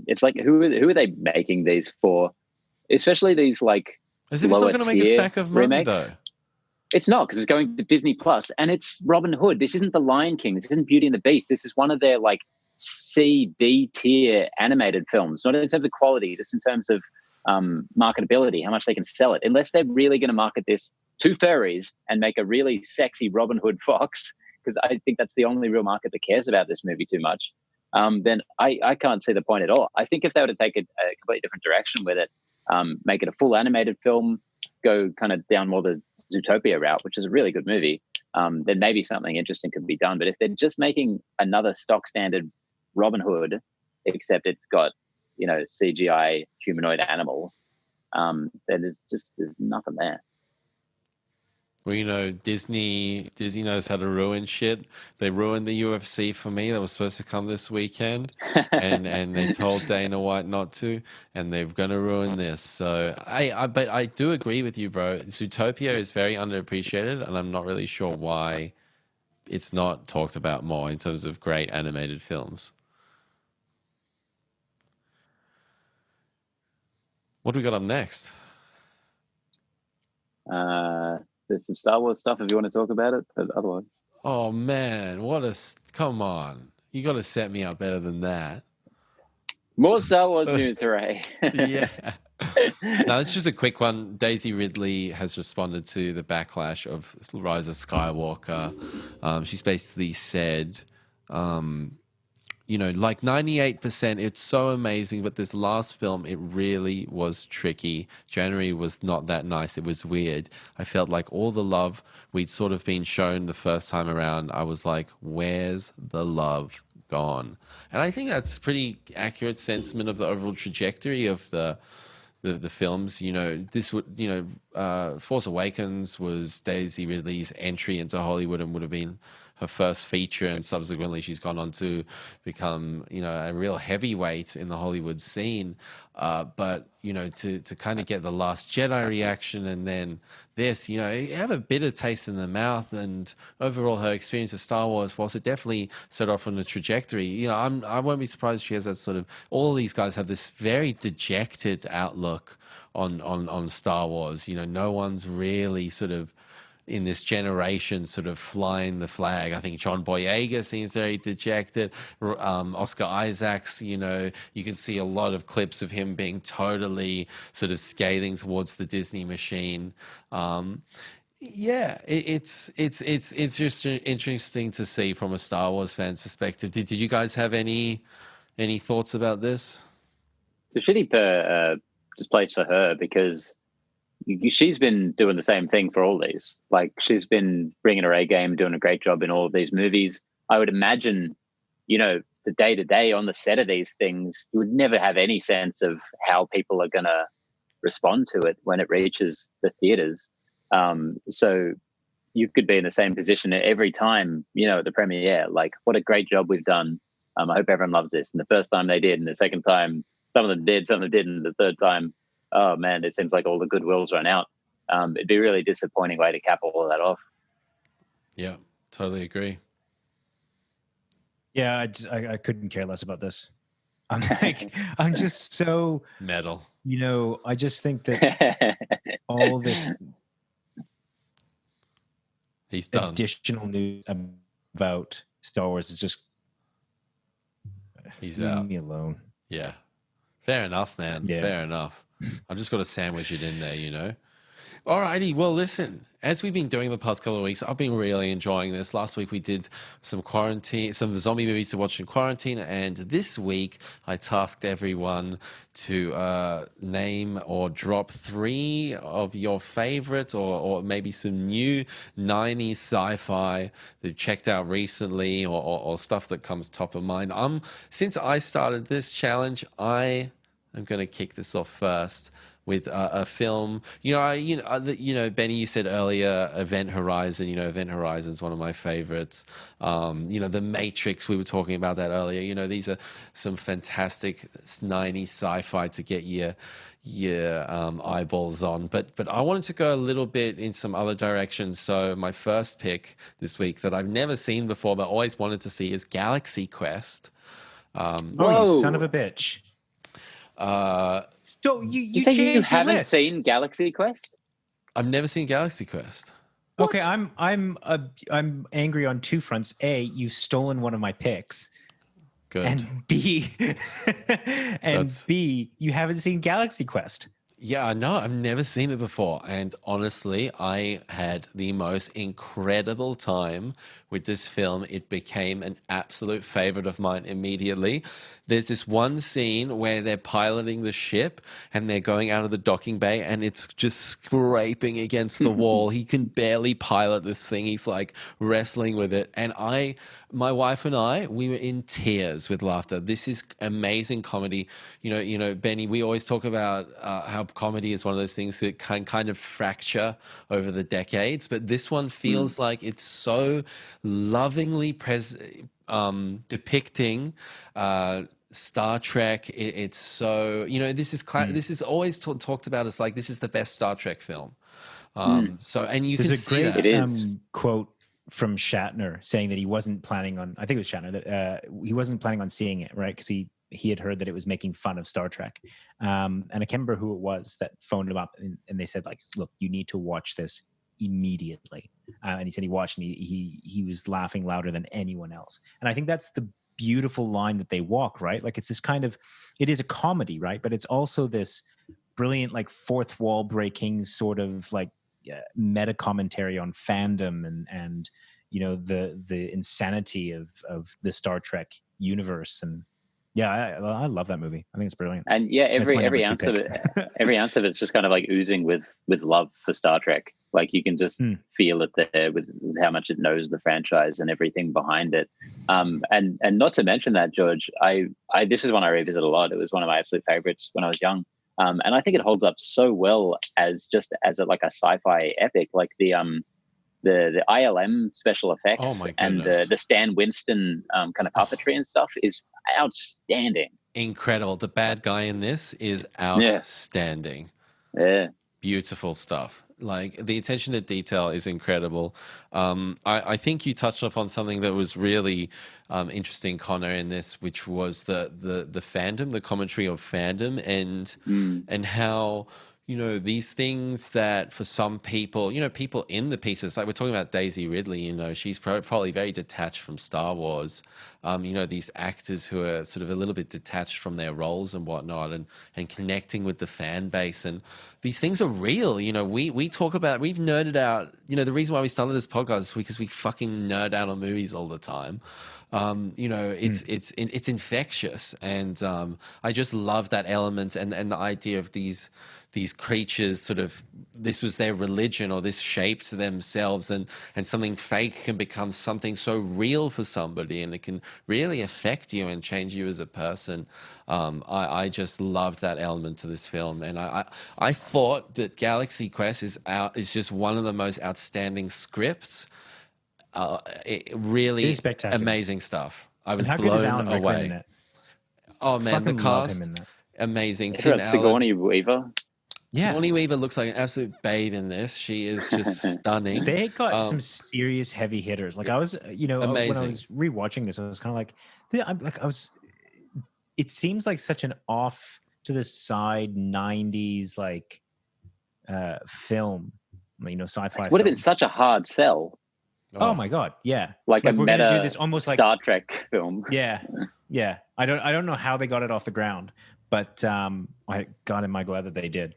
It's like, who are they making these for? Especially these like. As if it's not going to make a stack of money, remakes. Though. It's not, because it's going to Disney Plus, and it's Robin Hood. This isn't The Lion King. This isn't Beauty and the Beast. This is one of their like C, D tier animated films. Not in terms of quality, just in terms of marketability, how much they can sell it. Unless they're really going to market this to furries and make a really sexy Robin Hood fox, because I think that's the only real market that cares about this movie too much, then I can't see the point at all. I think if they were to take a completely different direction with it, make it a full animated film, go kind of down more the Zootopia route, which is a really good movie, then maybe something interesting could be done. But if they're just making another stock standard Robin Hood, except it's got, CGI humanoid animals, then there's nothing there. Well, Disney knows how to ruin shit. They ruined the UFC for me. That was supposed to come this weekend, and they told Dana White not to, and they're gonna ruin this. So but I do agree with you, bro. Zootopia is very underappreciated, and I'm not really sure why it's not talked about more in terms of great animated films. What do we got up next? There's some Star Wars stuff if you want to talk about it, but otherwise. Oh man, come on. You got to set me up better than that. More Star Wars news, hooray. Yeah. Now, it's just a quick one. Daisy Ridley has responded to the backlash of Rise of Skywalker. She's basically said, like 98%, it's so amazing, but this last film, it really was tricky. January was not that nice. It was weird. I felt like all the love we'd sort of been shown the first time around, I was like, where's the love gone? And I think that's pretty accurate sentiment of the overall trajectory of the films. Force Awakens was Daisy Ridley's entry into Hollywood and would have been her first feature, and subsequently she's gone on to become, a real heavyweight in the Hollywood scene. But to kind of get the Last Jedi reaction, and then this, you have a bitter taste in the mouth. And overall, her experience of Star Wars, whilst it definitely set off on a trajectory, I won't be surprised if she has that sort of. All of these guys have this very dejected outlook on Star Wars. No one's really sort of in this generation sort of flying the flag. I think John Boyega seems very dejected. Oscar Isaacs, you can see a lot of clips of him being totally sort of scathing towards the Disney machine. It's just interesting to see from a Star Wars fan's perspective. Did you guys have any thoughts about this? It's a shitty just place for her, because she's been doing the same thing for all these. Like, she's been bringing her A game, doing a great job in all of these movies. I would imagine, the day to day on the set of these things, you would never have any sense of how people are going to respond to it when it reaches the theaters. So you could be in the same position every time, at the premiere. Like, what a great job we've done. I hope everyone loves this. And the first time they did, and the second time, some of them did, some of them didn't. The third time, oh man, it seems like all the goodwill's run out. It'd be a really disappointing way to cap all of that off. Yeah, totally agree. Yeah, I couldn't care less about this. I'm just so metal. I just think that all this he's done additional news about Star Wars is just he's leave out. me alone. Yeah, fair enough, man. Yeah. Fair enough. I just got to sandwich it in there, Alrighty, well, listen, as we've been doing the past couple of weeks, I've been really enjoying this. Last week we did some zombie movies to watch in quarantine, and this week I tasked everyone to name or drop 3 of your favorites, or maybe some new 90s sci-fi that you've checked out recently, or stuff that comes top of mind. Since I started this challenge, I'm going to kick this off first with a film. Benny, you said earlier Event Horizon. Event Horizon is one of my favorites. The Matrix, we were talking about that earlier. These are some fantastic 90s sci-fi to get your eyeballs on. But I wanted to go a little bit in some other directions. So my first pick this week that I've never seen before but always wanted to see is Galaxy Quest. You son of a bitch. So you say you changed your haven't list. seen Galaxy Quest? I've never seen Galaxy Quest. What? Okay, I'm angry on 2 fronts. A, you've stolen one of my picks. Good. And B, B, you haven't seen Galaxy Quest. Yeah, no, I've never seen it before. And honestly, I had the most incredible time with this film. It became an absolute favorite of mine immediately. There's this one scene where they're piloting the ship and they're going out of the docking bay and it's just scraping against the wall. He can barely pilot this thing. He's like wrestling with it. And my wife and I, we were in tears with laughter. This is amazing comedy. Benny, we always talk about how comedy is one of those things that can kind of fracture over the decades, but this one feels like it's so lovingly depicting Star Trek. It's so, this is always talked about as like, this is the best Star Trek film. So, and you There's can a see great that. quote from Shatner saying that he wasn't planning on, I think it was Shatner, that he wasn't planning on seeing it, right? Because he had heard that it was making fun of Star Trek. And I can't remember who it was that phoned him up and they said, like, look, you need to watch this immediately. And he said he watched and he was laughing louder than anyone else. And I think that's the beautiful line that they walk, right? Like it's this kind of, it is a comedy, right? But it's also this brilliant, like fourth wall breaking sort of like meta commentary on fandom and the insanity of the Star Trek universe. And yeah, I love that movie. I think it's brilliant. And yeah, every ounce of it, it's just kind of like oozing with love for Star Trek. Like you can just feel it there with how much it knows the franchise and everything behind it. And not to mention that, George, I this is one I revisit a lot. It was one of my absolute favorites when I was young. And I think it holds up so well as like a sci-fi epic, like the ILM special effects and the Stan Winston kind of puppetry and stuff is outstanding. Incredible. The bad guy in this is outstanding. Yeah. Beautiful stuff. Like the attention to detail is incredible. I think you touched upon something that was really interesting, Connor, in this, which was the fandom, the commentary of fandom, and how these these that for some people, people in the pieces, like we're talking about Daisy Ridley, she's probably very detached from Star Wars. These actors who are sort of a little bit detached from their roles and whatnot, and connecting with the fan base, and these things are real. We talk about, we've nerded out. The reason why we started this podcast is because we fucking nerd out on movies all the time. It's infectious, and I just love that element and the idea of these creatures sort of, this was their religion, or this shapes themselves, and something fake can become something so real for somebody, and it can really affect you and change you as a person. I just loved that element to this film, and I thought that Galaxy Quest is just one of the most outstanding scripts. Really amazing stuff. I was blown away. Oh man, the cast, amazing. Sigourney Weaver. Yeah. Sigourney Weaver looks like an absolute babe in this. She is just stunning. They got some serious heavy hitters. Like I was, when I was rewatching this, I was kind of like, it seems like such an off to the side 90s like film, sci-fi. Would have been such a hard sell. Oh my god, yeah. Like a we're meta gonna do this almost Star like Trek film. Yeah. I don't know how they got it off the ground, but am I glad that they did.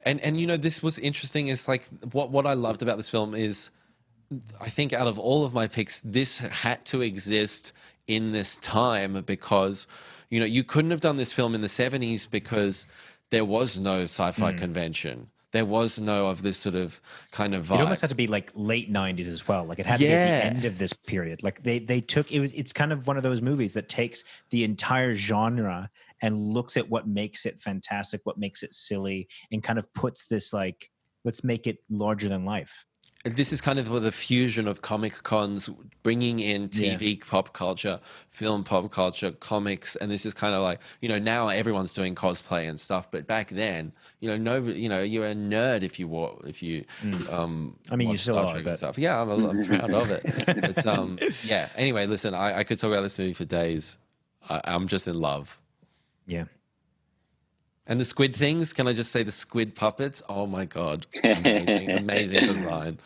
And this was interesting. Is like what I loved about this film is, I think out of all of my picks, this had to exist in this time, because you couldn't have done this film in the 70s because there was no sci-fi convention. There was no of this sort of kind of vibe. It almost had to be like late 90s as well. Like it had to be at the end of this period. Like they took it's kind of one of those movies that takes the entire genre and looks at what makes it fantastic, what makes it silly, and kind of puts this like, let's make it larger than life. This is kind of the fusion of Comic Cons, bringing in TV pop culture, film pop culture, comics, and this is kind of like, now everyone's doing cosplay and stuff, but back then, nobody, you're a nerd if you I mean, you still Star are, Trek but... and stuff. Yeah, I'm proud of it. But yeah. Anyway, listen, I could talk about this movie for days. I'm just in love. Yeah. And the squid things, can I just say the squid puppets? Oh my God. Amazing design.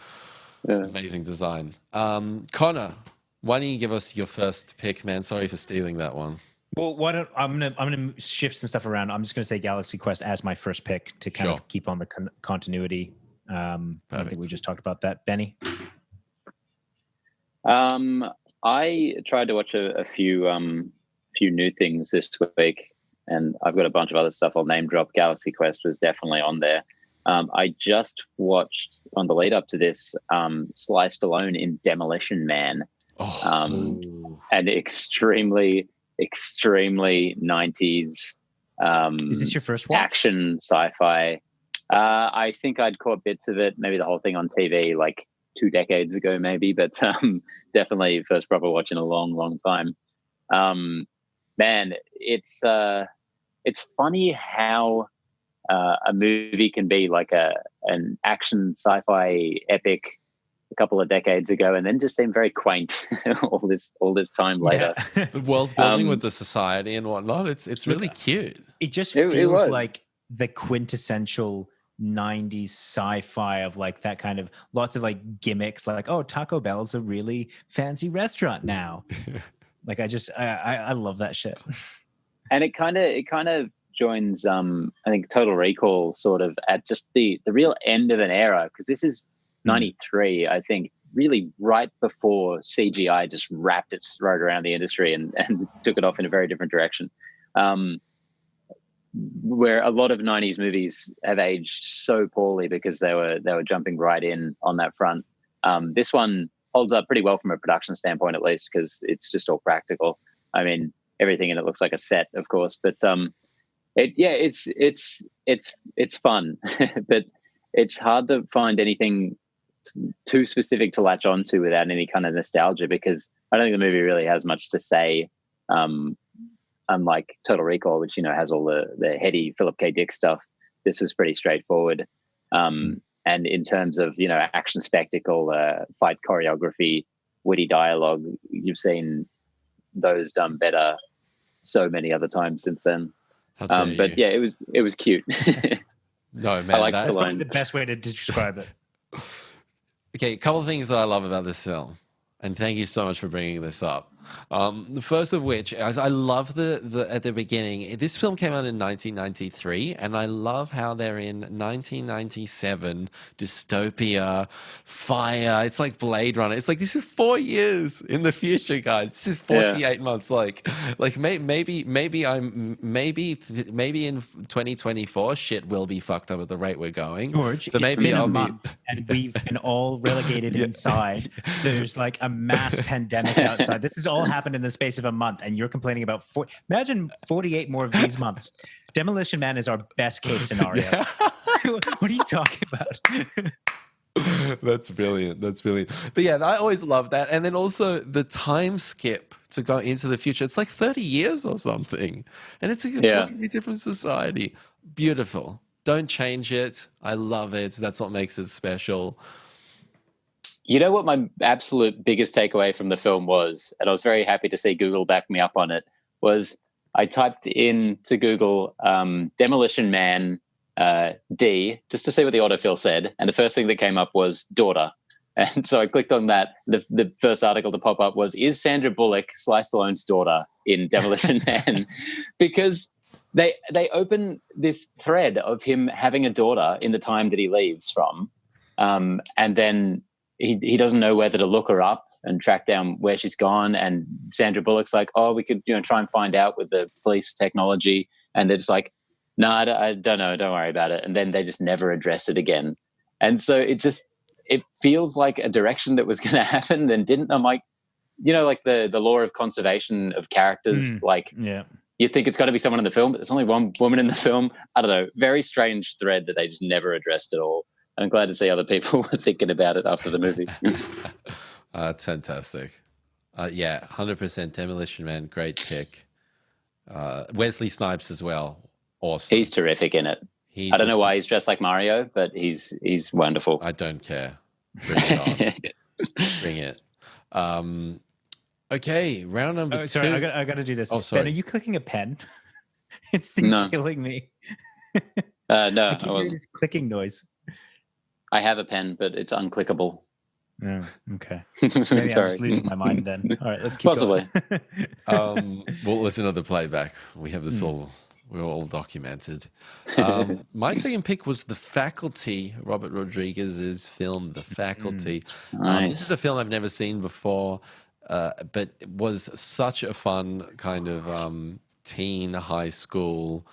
Yeah. Amazing design. Connor, why don't you give us your first pick, man? Sorry for stealing that one. Well, why don't I'm gonna shift some stuff around. I'm just gonna say Galaxy Quest as my first pick to kind of keep on the continuity. I think we just talked about that. Benny? I tried to watch a few new things this week, and I've got a bunch of other stuff I'll name drop. Galaxy Quest was definitely on there. I just watched, on the lead up to this, Sly Stallone in Demolition Man. And extremely 90s. Is this your first watch? Action sci-fi. I think I'd caught bits of it, maybe the whole thing on TV like 2 decades ago, maybe, but definitely first proper watch in a long time. Man, it's funny how a movie can be like an action sci-fi epic a couple of decades ago, and then just seem very quaint all this time later. Yeah. The world building with the society and whatnot. It's really cute. It just feels like the quintessential 90s sci-fi of like that kind of lots of like gimmicks, like, oh, Taco Bell's a really fancy restaurant now. Like I love that shit. And it kind of joins I think Total Recall sort of at just the real end of an era, because this is 93, I think, really right before CGI just wrapped its throat around the industry and took it off in a very different direction. Where a lot of 90s movies have aged so poorly because they were jumping right in on that front. This one holds up pretty well from a production standpoint, at least, because it's just all practical. I mean, everything in it looks like a set, of course, but it's fun, but it's hard to find anything too specific to latch onto without any kind of nostalgia, because I don't think the movie really has much to say. Unlike Total Recall, which, has all the heady Philip K. Dick stuff, this was pretty straightforward. And in terms of, action spectacle, fight choreography, witty dialogue, you've seen those done better so many other times since then. But yeah, it was cute. No, man, I like that's Stallone. probably the best way to describe it. Okay, a couple of things that I love about this film, and thank you so much for bringing this up. The first of which, I love the at the beginning. This film came out in 1993, and I love how they're in 1997 dystopia, fire. It's like Blade Runner. It's like, this is 4 years in the future, guys. This is 48 months. Like maybe in 2024 shit will be fucked up at the rate we're going. George, so maybe a month, and we've been all relegated inside. There's like a mass pandemic outside. This is all happened in the space of a month, and you're complaining about imagine 48 more of these months. Demolition Man is our best case scenario. Yeah. What are you talking about? That's brilliant. But yeah, I always love that. And then also the time skip to go into the future. It's like 30 years or something, and it's a completely different society. Beautiful. Don't change it. I love it. That's what makes it special. You know what my absolute biggest takeaway from the film was, and I was very happy to see Google back me up on it, was I typed into Google Demolition Man D, just to see what the autofill said, and the first thing that came up was daughter. And so I clicked on that. The first article to pop up was, is Sandra Bullock Sly Stallone's daughter in Demolition Man? Because they open this thread of him having a daughter in the time that he leaves from, and then he doesn't know whether to look her up and track down where she's gone. And Sandra Bullock's like, oh, we could try and find out with the police technology. And they're just like, no, I don't know, don't worry about it. And then they just never address it again. And so it feels like a direction that was going to happen, then didn't. I'm like, like the law of conservation of characters, you think it's got to be someone in the film, but there's only one woman in the film. I don't know, very strange thread that they just never addressed at all. I'm glad to see other people were thinking about it after the movie. It's fantastic. 100% Demolition Man, great pick. Wesley Snipes as well, awesome. He's terrific in it. I don't know why he's dressed like Mario, but he's wonderful. I don't care. Bring it on. Bring it. Okay, round number 2. Sorry, I got to do this. Oh, sorry. Ben, are you clicking a pen? It's killing me. No, I keep hearing this clicking noise. I have a pen, but it's unclickable. Yeah, okay. Maybe I'm just losing my mind then. All right, let's keep Possibly. going. We'll listen to the playback. We have this all. We're all documented. My second pick was The Faculty, Robert Rodriguez's film, The Faculty. This is a film I've never seen before, but it was such a fun kind of teen high school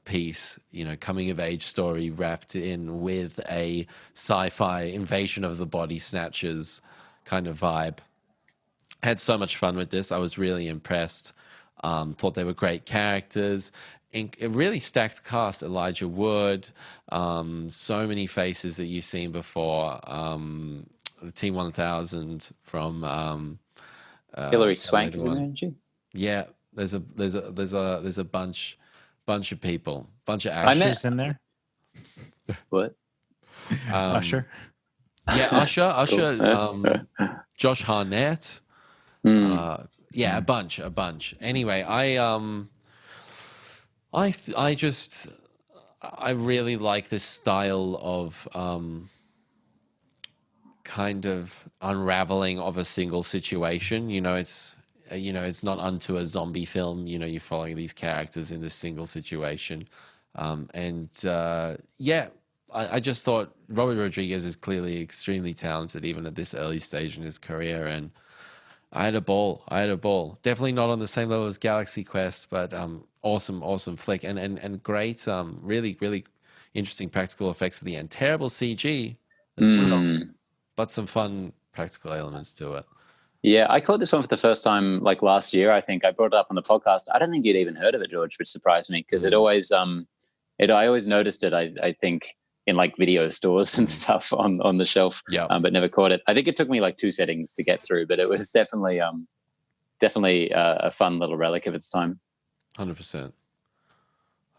piece, coming of age story wrapped in with a sci-fi invasion of the body snatchers kind of vibe. Had so much fun with this. I was really impressed. Thought they were great characters. A really stacked cast. Elijah Wood, so many faces that you've seen before. The Team 1000 from Hilary Swank, isn't she? Yeah, there's a bunch of people, bunch of Usher's in there. What? Usher. Yeah, Usher. Josh Harnett. Yeah, a bunch. Anyway, I really like this style of kind of unraveling of a single situation. It's not unto a zombie film. You're following these characters in this single situation, I just thought Robert Rodriguez is clearly extremely talented, even at this early stage in his career, and I had a ball. Definitely not on the same level as Galaxy Quest, but awesome flick and great, really, really interesting practical effects at the end. Terrible CG as well, but some fun practical elements to it. Yeah, I caught this one for the first time like last year. I think I brought it up on the podcast. I don't think you'd even heard of it, George, which surprised me because I always noticed it. I think in like video stores and stuff on the shelf, but never caught it. I think it took me like 2 settings to get through, but it was definitely a fun little relic of its time. 100%.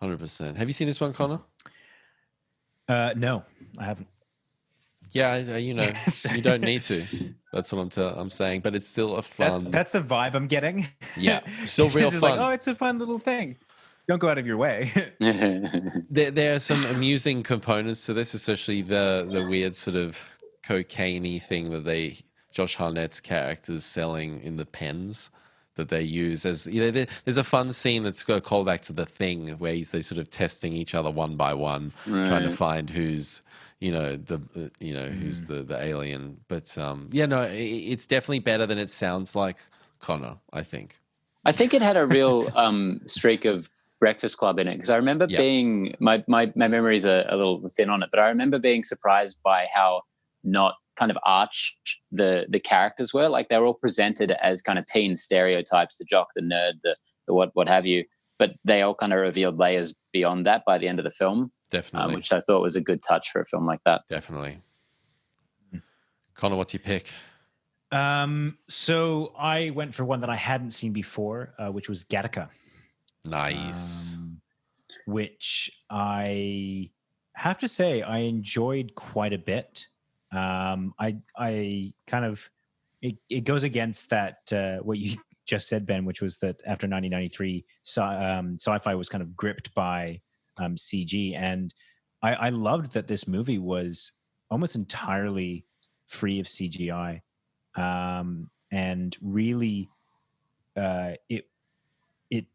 Have you seen this one, Connor? No, I haven't. Yeah, you don't need to. That's what I'm saying. But it's still a fun. That's the vibe I'm getting. Yeah, still real fun. Like, it's a fun little thing. Don't go out of your way. There are some amusing components to this, especially the weird sort of cocaine-y thing that Josh Harnett's character's selling in the pens that they use as there's a fun scene that's got a callback to The Thing where they're sort of testing each other one by one, trying to find who's who's the alien. But it's definitely better than it sounds like, Connor, I think. I think it had a real streak of Breakfast Club in it because I remember being my memories are a little thin on it, but I remember being surprised by how not kind of arch the characters were. Like they were all presented as kind of teen stereotypes, the jock, the nerd, the what have you, but they all kind of revealed layers beyond that by the end of the film. Definitely. Which I thought was a good touch for a film like that. Definitely. Connor, what's your pick? So I went for one that I hadn't seen before, which was Gattaca. Nice. Which I have to say I enjoyed quite a bit. I kind of it goes against that what you just said, Ben, which was that after 1993, sci-fi was kind of gripped by CG, and I loved that this movie was almost entirely free of CGI, and really it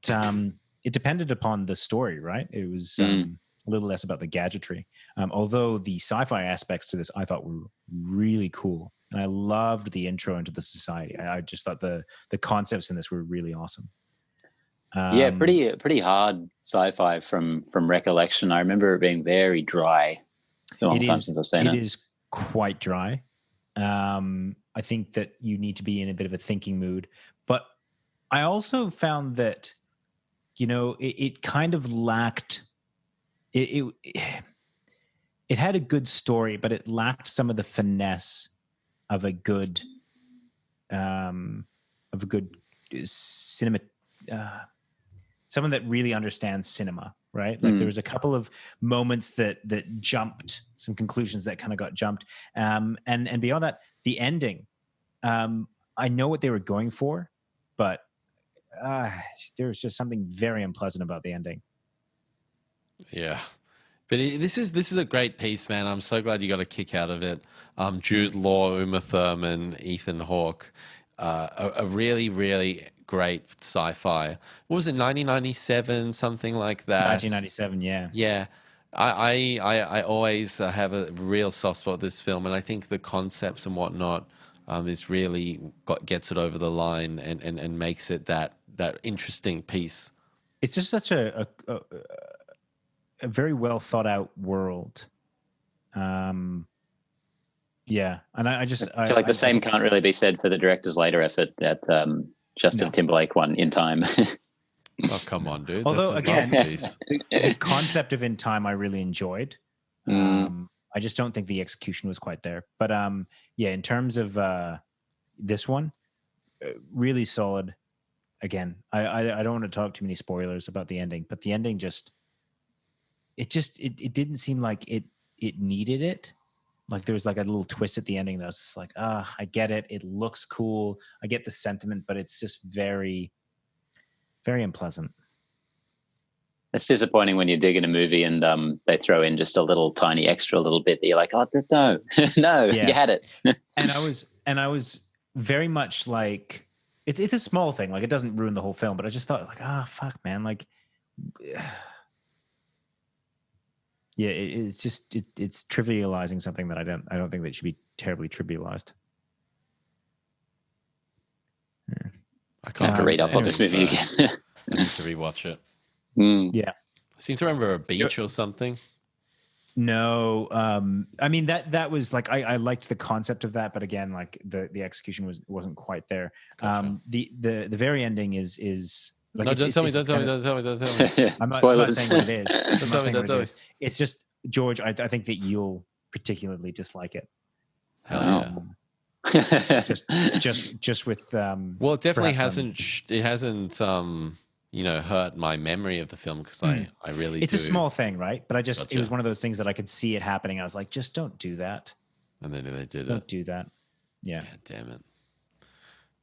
depended upon the story, right? It was a little less about the gadgetry. Although the sci-fi aspects to this I thought were really cool. And I loved the intro into the society. I just thought the concepts in this were really awesome. Pretty hard sci-fi from recollection. I remember it being very dry. It's a long time since I've seen it. It is quite dry. I think that you need to be in a bit of a thinking mood. But I also found that it kind of lacked it had a good story, but it lacked some of the finesse of a good cinema, someone that really understands cinema, right? Like there was a couple of moments that jumped, some conclusions that kind of got jumped, and beyond that, the ending. I know what they were going for, but there was just something very unpleasant about the ending. Yeah, But this is a great piece, man. I'm so glad you got a kick out of it. Jude Law, Uma Thurman, Ethan Hawke, a really, really great sci-fi. What was it, 1997, something like that? 1997, yeah. Yeah. I always have a real soft spot for this film, and I think the concepts and whatnot is really gets it over the line and makes it that interesting piece. It's just such a very well thought out world. Yeah, and I feel like the same can't really be said for the director's later effort, that Justin Timberlake one, In Time. Oh, come on, dude. Although, again, the concept of In Time I really enjoyed. I just don't think the execution was quite there. But yeah, in terms of this one, really solid. Again, I don't want to talk too many spoilers about the ending, but the ending it didn't seem like it needed it. Like there was like a little twist at the ending that was just like, I get it. It looks cool. I get the sentiment, but it's just very, very unpleasant. It's disappointing when you dig in a movie and they throw in just a little tiny extra little bit that you're like, oh no, no, yeah. You had it. and I was very much like, it's a small thing, like it doesn't ruin the whole film, but I just thought like, fuck, man, like, yeah, it's just it's trivializing something that I don't think that should be terribly trivialized. Yeah. I can't have to read up on this movie again. I need to rewatch it. Yeah, I seem to remember a beach or something. No, I mean that was like I liked the concept of that, but again, like the execution wasn't quite there. Gotcha. The very ending is like, no, don't tell me. I'm not saying what it is. It's just, George, I think that you'll particularly dislike it. Hell yeah. Just with well, it definitely hasn't hurt my memory of the film, because I really it's do. A small thing, right? But it was one of those things that I could see it happening. I was like, just don't do that. And then they did Don't do that. Yeah. God damn it.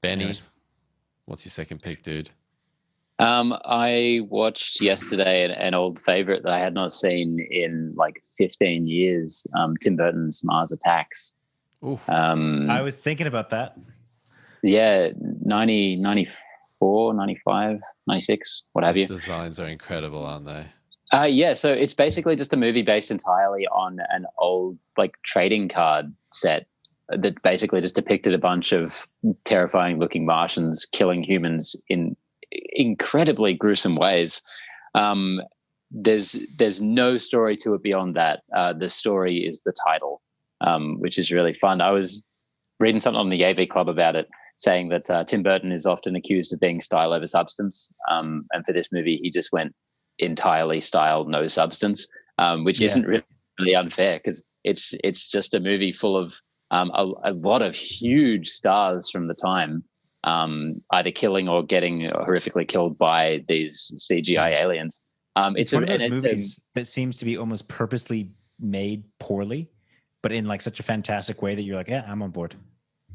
Benny, what's your second pick, dude? I watched yesterday an old favorite that I had not seen in like 15 years, Tim Burton's Mars Attacks. I was thinking about that. Yeah, 94, 95, 96, what have you. Those designs are incredible, aren't they? Yeah, so it's basically just a movie based entirely on an old like trading card set that basically just depicted a bunch of terrifying looking Martians killing humans in incredibly gruesome ways. There's no story to it beyond that. The story is the title, which is really fun. I was reading something on the AV Club about it, saying that Tim Burton is often accused of being style over substance, and for this movie he just went entirely style, no substance, which isn't really unfair, because it's just a movie full of a lot of huge stars from the time, either killing or getting horrifically killed by these CGI aliens. It's one of those movies that seems to be almost purposely made poorly, but in like such a fantastic way that you're like, yeah, I'm on board.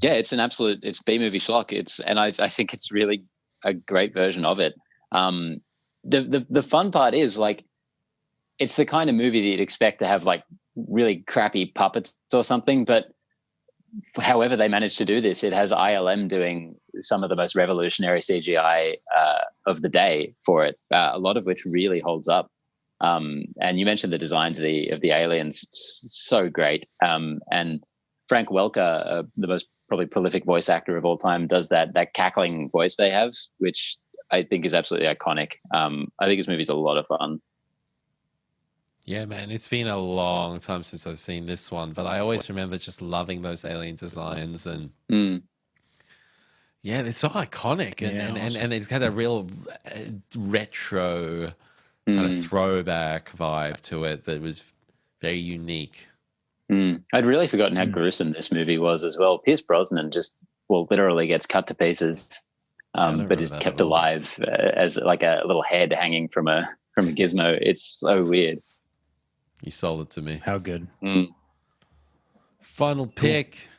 Yeah, it's B-movie schlock. And I think it's really a great version of it. The fun part is, like, it's the kind of movie that you'd expect to have like really crappy puppets or something, but however they managed to do this, it has ILM doing some of the most revolutionary CGI of the day for it, a lot of which really holds up. And you mentioned the designs of the aliens, so great. And Frank Welker, the most probably prolific voice actor of all time, does that cackling voice they have, which I think is absolutely iconic. I think this movie's a lot of fun. Yeah, man, it's been a long time since I've seen this one, but I always remember just loving those alien designs, and yeah, they're so iconic, and they just had a real retro kind of throwback vibe to it that was very unique. I'd really forgotten how gruesome this movie was as well. Pierce Brosnan just literally gets cut to pieces, but is kept alive as like a little head hanging from a gizmo. It's so weird. You sold it to me. How good. Final pick.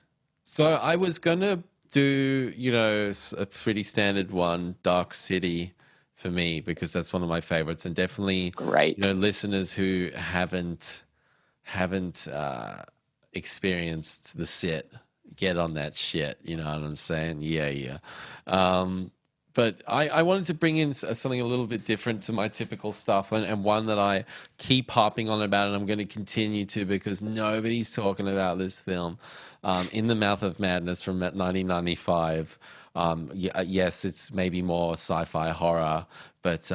So I was going to do, a pretty standard one, Dark City. for me because that's one of my favorites, and definitely Great. Listeners who haven't experienced the set, get on that shit. You know what I'm saying? Yeah. But I wanted to bring in something a little bit different to my typical stuff, and one that I keep harping on about, and I'm going to continue to because nobody's talking about this film, In the Mouth of Madness from 1995. Yes, it's maybe more sci-fi horror, but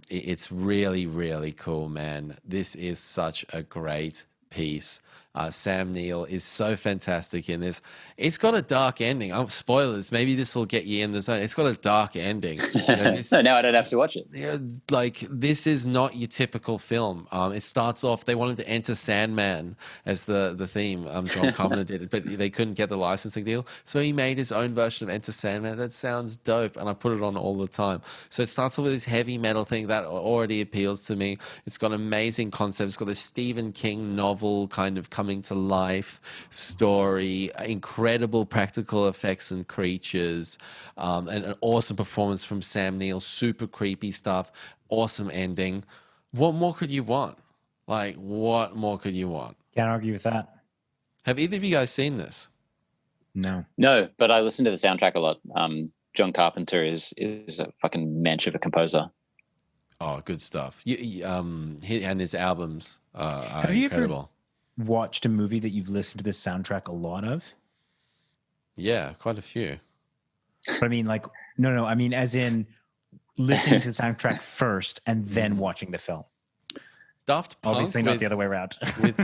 it's really, really cool, man. This is such a great piece. Sam Neill is so fantastic in this. It's got a dark ending. Spoilers. Maybe this will get you in the zone. It's got a dark ending. So now I don't have to watch it. Yeah, like this is not your typical film. It starts off. They wanted to enter Sandman as the theme. John Carpenter did it, but they couldn't get the licensing deal, so he made his own version of Enter Sandman. That sounds dope, and I put it on all the time. So it starts off with this heavy metal thing that already appeals to me. It's got amazing concepts. It's got this Stephen King novel kind of coming to life story, incredible practical effects and creatures, and an awesome performance from Sam Neill, super creepy stuff, awesome ending. What more could you want? Like, what more could you want? Can't argue with that. Have either of you guys seen this? No, but I listen to the soundtrack a lot. John Carpenter is a fucking mensch of a composer. Oh, good stuff. And his albums are have you incredible. ever watched a movie that you've listened to the soundtrack a lot of? Yeah, quite a few. But I mean, like, no. I mean, as in listening to the soundtrack first and then watching the film. Daft Punk, obviously not the other way around.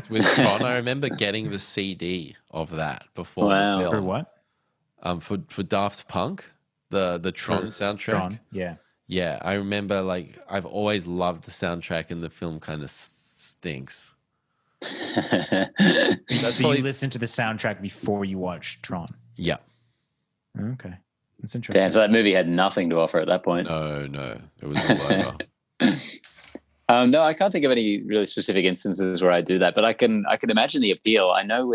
with Tron, I remember getting the CD of that before the film. For what? For Daft Punk, the Tron soundtrack. Tron, yeah. Yeah, I remember, like, I've always loved the soundtrack, and the film kind of stinks. So you listened to the soundtrack before you watched Tron? Yeah. Okay. That's interesting. Damn, so that movie had nothing to offer at that point. No. It was all over. No, I can't think of any really specific instances where I do that, but I can imagine the appeal. I know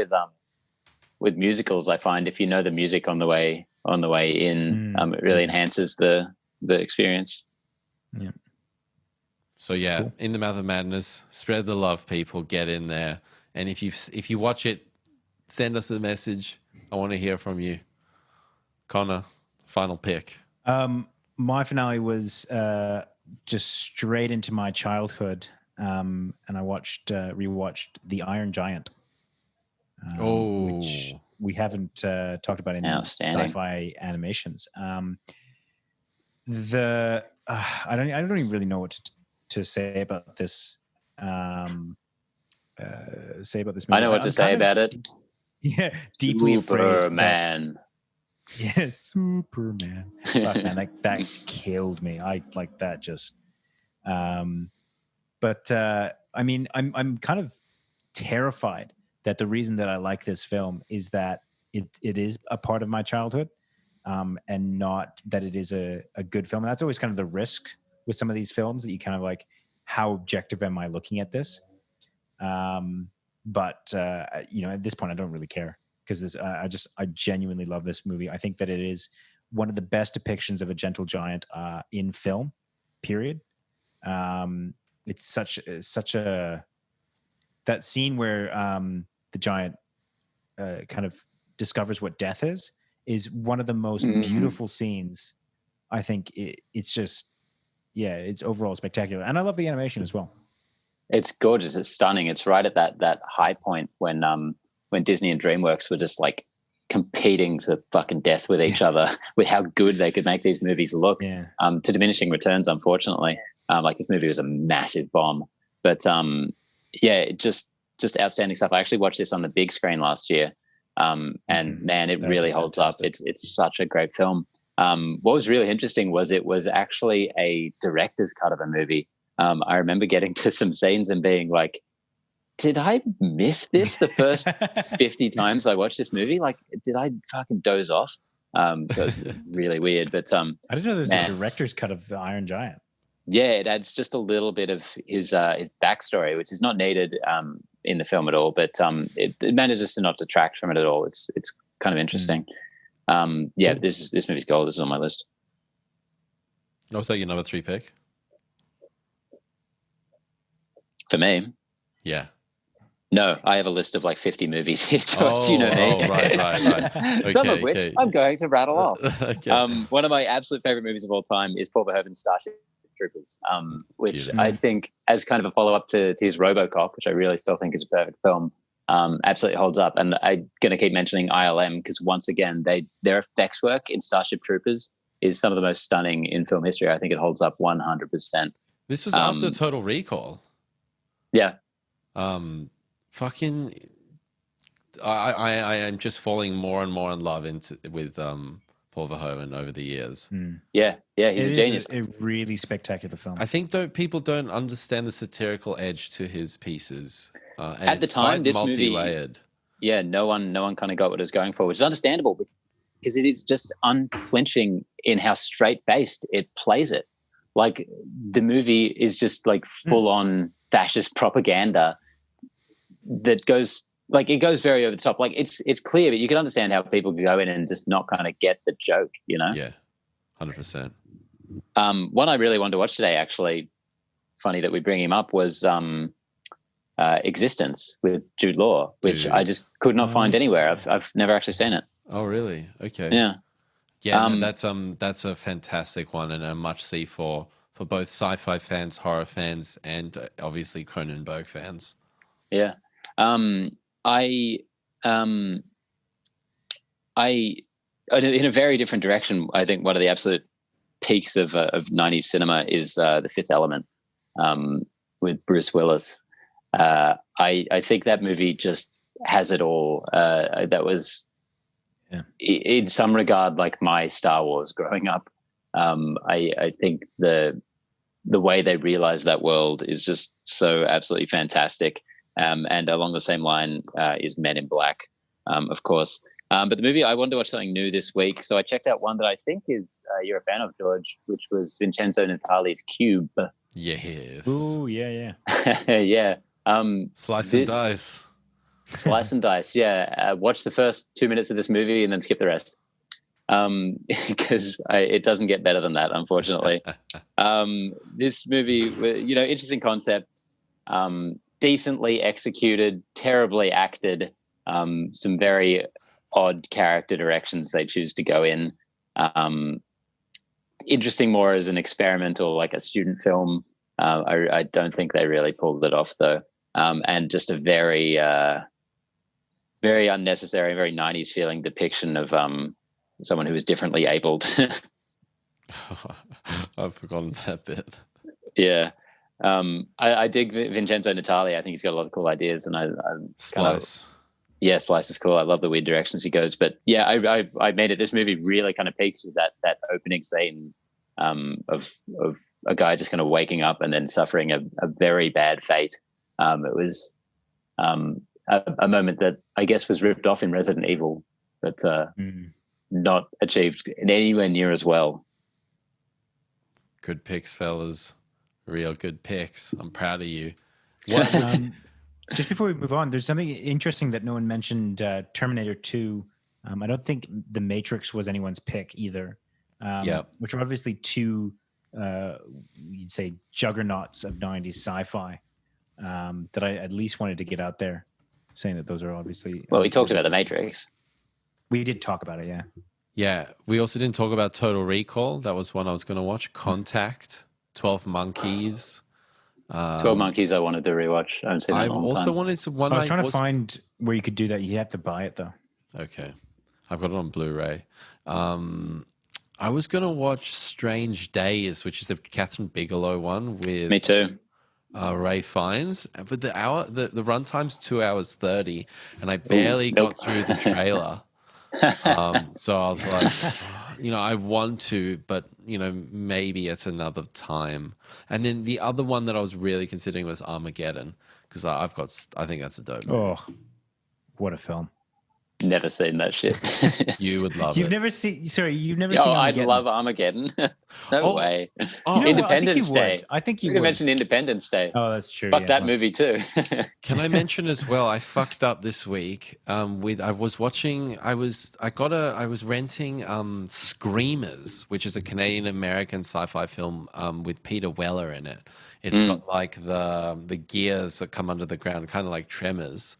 with musicals, I find if you know the music on the way in, it really enhances the experience. Yeah. So yeah, cool. In the Mouth of Madness, spread the love, people. Get in there, and if you watch it, send us a message. I want to hear from you. Connor, final pick. My finale was just straight into my childhood, and I rewatched The Iron Giant, which we haven't talked about in sci-fi animations. I don't even really know what to say about this. Say about this movie. I know what to say about it. Yeah, deeply Superman. Yeah, Superman. Fuck, man, that killed me. I like that just. I mean, I'm kind of terrified that the reason that I like this film is that it is a part of my childhood, and not that it is a good film. And that's always kind of the risk with some of these films, that you kind of like, how objective am I looking at this? But at this point, I don't really care, because I genuinely love this movie. I think that it is one of the best depictions of a gentle giant in film, period. It's such a, that scene where the giant kind of discovers what death is one of the most beautiful scenes. I think it's just, it's overall spectacular, and I love the animation as well. It's gorgeous. It's stunning. It's right at that high point when Disney and DreamWorks were just like competing to fucking death with each other with how good they could make these movies look. Yeah. To diminishing returns, unfortunately. Like, this movie was a massive bomb, but just outstanding stuff. I actually watched this on the big screen last year, and man, it really holds up. It's such a great film. What was really interesting was it was actually a director's cut of a movie. I remember getting to some scenes and being like, did I miss this the first 50 times I watched this movie? Like, did I fucking doze off? So it was really weird. But I didn't know there's a director's cut of The Iron Giant. Yeah, it adds just a little bit of his backstory, which is not needed in the film at all, but it manages to not detract from it at all. It's kind of interesting. Cool. This movie's gold. This is on my list. Oh, so your number 3 pick? For me? Yeah. No, I have a list of like 50 movies here, George. You know me. Right. Some Okay, of which okay. I'm going to rattle off. Okay. One of my absolute favorite movies of all time is Paul Verhoeven's Starship Troopers, which Beautiful. I think, as kind of a follow-up to his RoboCop, which I really still think is a perfect film, absolutely holds up. And I'm going to keep mentioning ILM because, once again, their effects work in Starship Troopers is some of the most stunning in film history. I think it holds up 100%. This was after Total Recall. Yeah. Fucking, I am just falling more and more in love with Paul Verhoeven over the years. Yeah, he's a genius. A really spectacular film. I think people don't understand the satirical edge to his pieces. And at the time, this multi-layered. Movie, no one kind of got what it was going for, which is understandable because it is just unflinching in how straight-based it plays it. Like, the movie is just like full-on fascist propaganda that goes very over the top. Like, it's clear, but you can understand how people could go in and just not kind of get the joke, you know? Yeah, 100%. One I really wanted to watch today, actually, funny that we bring him up, was Existence with Jude Law, which I just could not find anywhere. I've never actually seen it. Oh, really? Okay. Yeah. No, that's a fantastic one and a must see for both sci-fi fans, horror fans, and obviously Cronenberg fans. Yeah. I in a very different direction, I think one of the absolute peaks of 90s cinema is The Fifth Element with Bruce Willis. I think that movie just has it all. That was, in some regard, like my Star Wars growing up. I think the way they realize that world is just so absolutely fantastic. And along the same line is Men in Black, of course. But the movie, I wanted to watch something new this week, so I checked out one that I think is you're a fan of, George, which was Vincenzo Natali's Cube. Yes. Ooh, yeah. Yeah. Slice and dice. Slice and dice, yeah. Watch the first 2 minutes of this movie and then skip the rest. Because it doesn't get better than that, unfortunately. This movie, interesting concept, decently executed, terribly acted, some very odd character directions they choose to go in. Interesting more as an experimental, like a student film. I don't think they really pulled it off, though. And just a very, very unnecessary, very 90s feeling depiction of someone who is differently abled. I've forgotten that bit. Yeah. I dig Vincenzo Natali. I think he's got a lot of cool ideas, and I Splice. Splice is cool. I love the weird directions he goes. But yeah, I made it. This movie really kind of peaks with that opening scene of a guy just kind of waking up and then suffering a very bad fate. It was a moment that I guess was ripped off in Resident Evil, but not achieved anywhere near as well. Good picks, fellas. Real good picks. I'm proud of you. Just before we move on, there's something interesting that no one mentioned. Terminator 2. I don't think The Matrix was anyone's pick either. Which are obviously two, you'd say, juggernauts of 90s sci-fi that I at least wanted to get out there, saying that those are obviously... Well, we talked about The Matrix. We did talk about it, yeah. Yeah, we also didn't talk about Total Recall. That was one I was going to watch. Contact, 12 Monkeys. 12 Monkeys I wanted to rewatch. I haven't seen that in a long time. I also wanted to... I was trying to find where you could do that. You have to buy it, though. Okay. I've got it on Blu-ray. I was going to watch Strange Days, which is the Catherine Bigelow one with... Me too. Ray Fiennes, but the runtime's 2 hours 30, and I barely got through the trailer. So I was like, I want to, but maybe it's another time. And then the other one that I was really considering was Armageddon, because I think that's a dope movie. Oh, what a film! Never seen that shit. You would love You've it. never seen? Sorry, you've never Oh, seen? I'd Armageddon? love Armageddon. No way. Oh, Independence what? I think you Day. would. I think you We would. mentioned Independence Day. Oh, that's true. Fuck yeah, that well. movie too. Can I mention as well? I fucked up this week. I was renting Screamers, which is a Canadian American sci-fi film with Peter Weller in it. It's got like the gears that come under the ground, kind of like Tremors.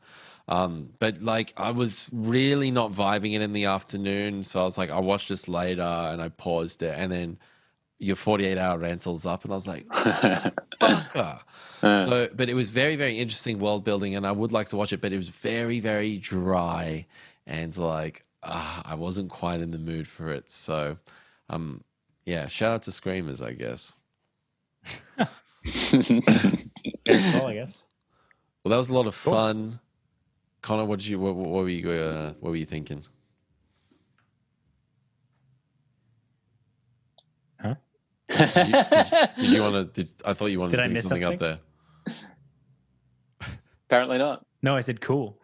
But like I was really not vibing it in the afternoon, so I was like, I'll watch this later, and I paused it, and then your 48-hour rental's up, and I was like, fucker. So, but it was very, very interesting world building, and I would like to watch it, but it was very, very dry, and like I wasn't quite in the mood for it. So, yeah, shout out to Screamers, I guess. Fair call, I guess. Well, that was a lot of fun. Connor, what were you thinking? Huh? Did you want to? I thought you wanted Did to I bring miss something up something? there. Apparently not. No, I said cool.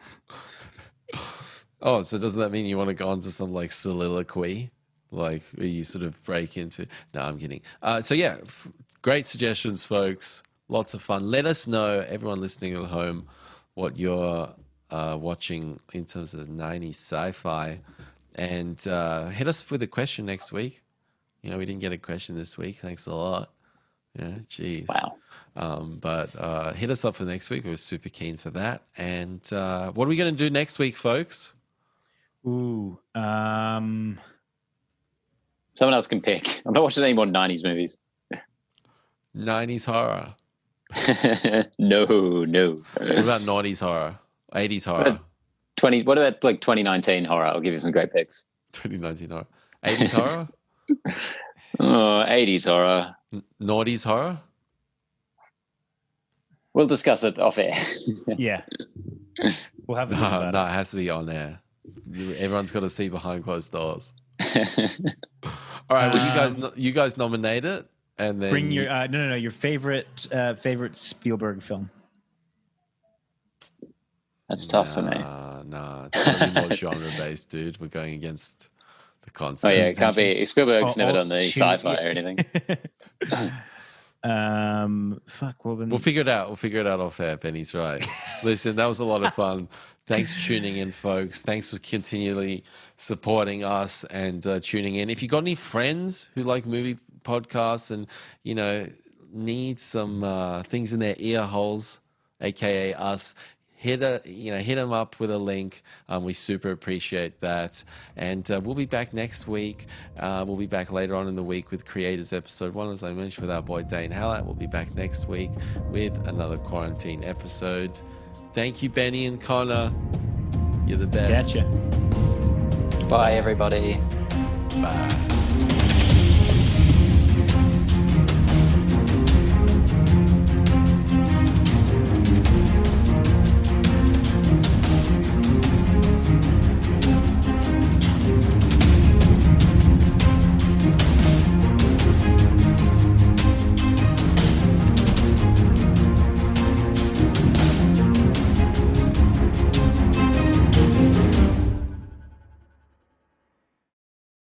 Oh, so doesn't that mean you want to go on to some like soliloquy, like where you sort of break into? No, I'm kidding. So yeah, great suggestions, folks. Lots of fun. Let us know, everyone listening at home, what you're watching in terms of 90s sci-fi, and hit us with a question next week. You know, we didn't get a question this week. Thanks a lot. Yeah, geez. Wow. But hit us up for next week. We're super keen for that. And what are we going to do next week, folks? Ooh. Someone else can pick. I'm not watching any more 90s movies. 90s horror. No. What about 90s horror? 80s horror? What about like 2019 horror? I'll give you some great picks. 2019 horror. 80s horror? Oh, 80s horror. Naughties horror? We'll discuss it off air. Yeah. We'll have a think about No, it has to be on air. Everyone's got to see behind closed doors. All right, well, you guys nominate it, and then Bring your no your favorite Spielberg film. That's tough for me. Nah, it's gotta be more genre based, dude. We're going against the concept. Oh yeah, it can't be. Spielberg's never done the shoot, sci-fi yeah. or anything. Fuck. Well then, We'll figure it out. We'll figure it out off air. Benny's right. Listen, that was a lot of fun. Thanks for tuning in, folks. Thanks for continually supporting us and tuning in. If you got any friends who like movie podcasts and need some things in their ear holes, aka us, hit them up with a link. We super appreciate that. And we'll be back next week. We'll be back later on in the week with Creators Episode 1, as I mentioned, with our boy Dane Hallett. We'll be back next week with another quarantine episode. Thank you, Benny and Connor. You're the best. Gotcha. Bye, everybody. Bye.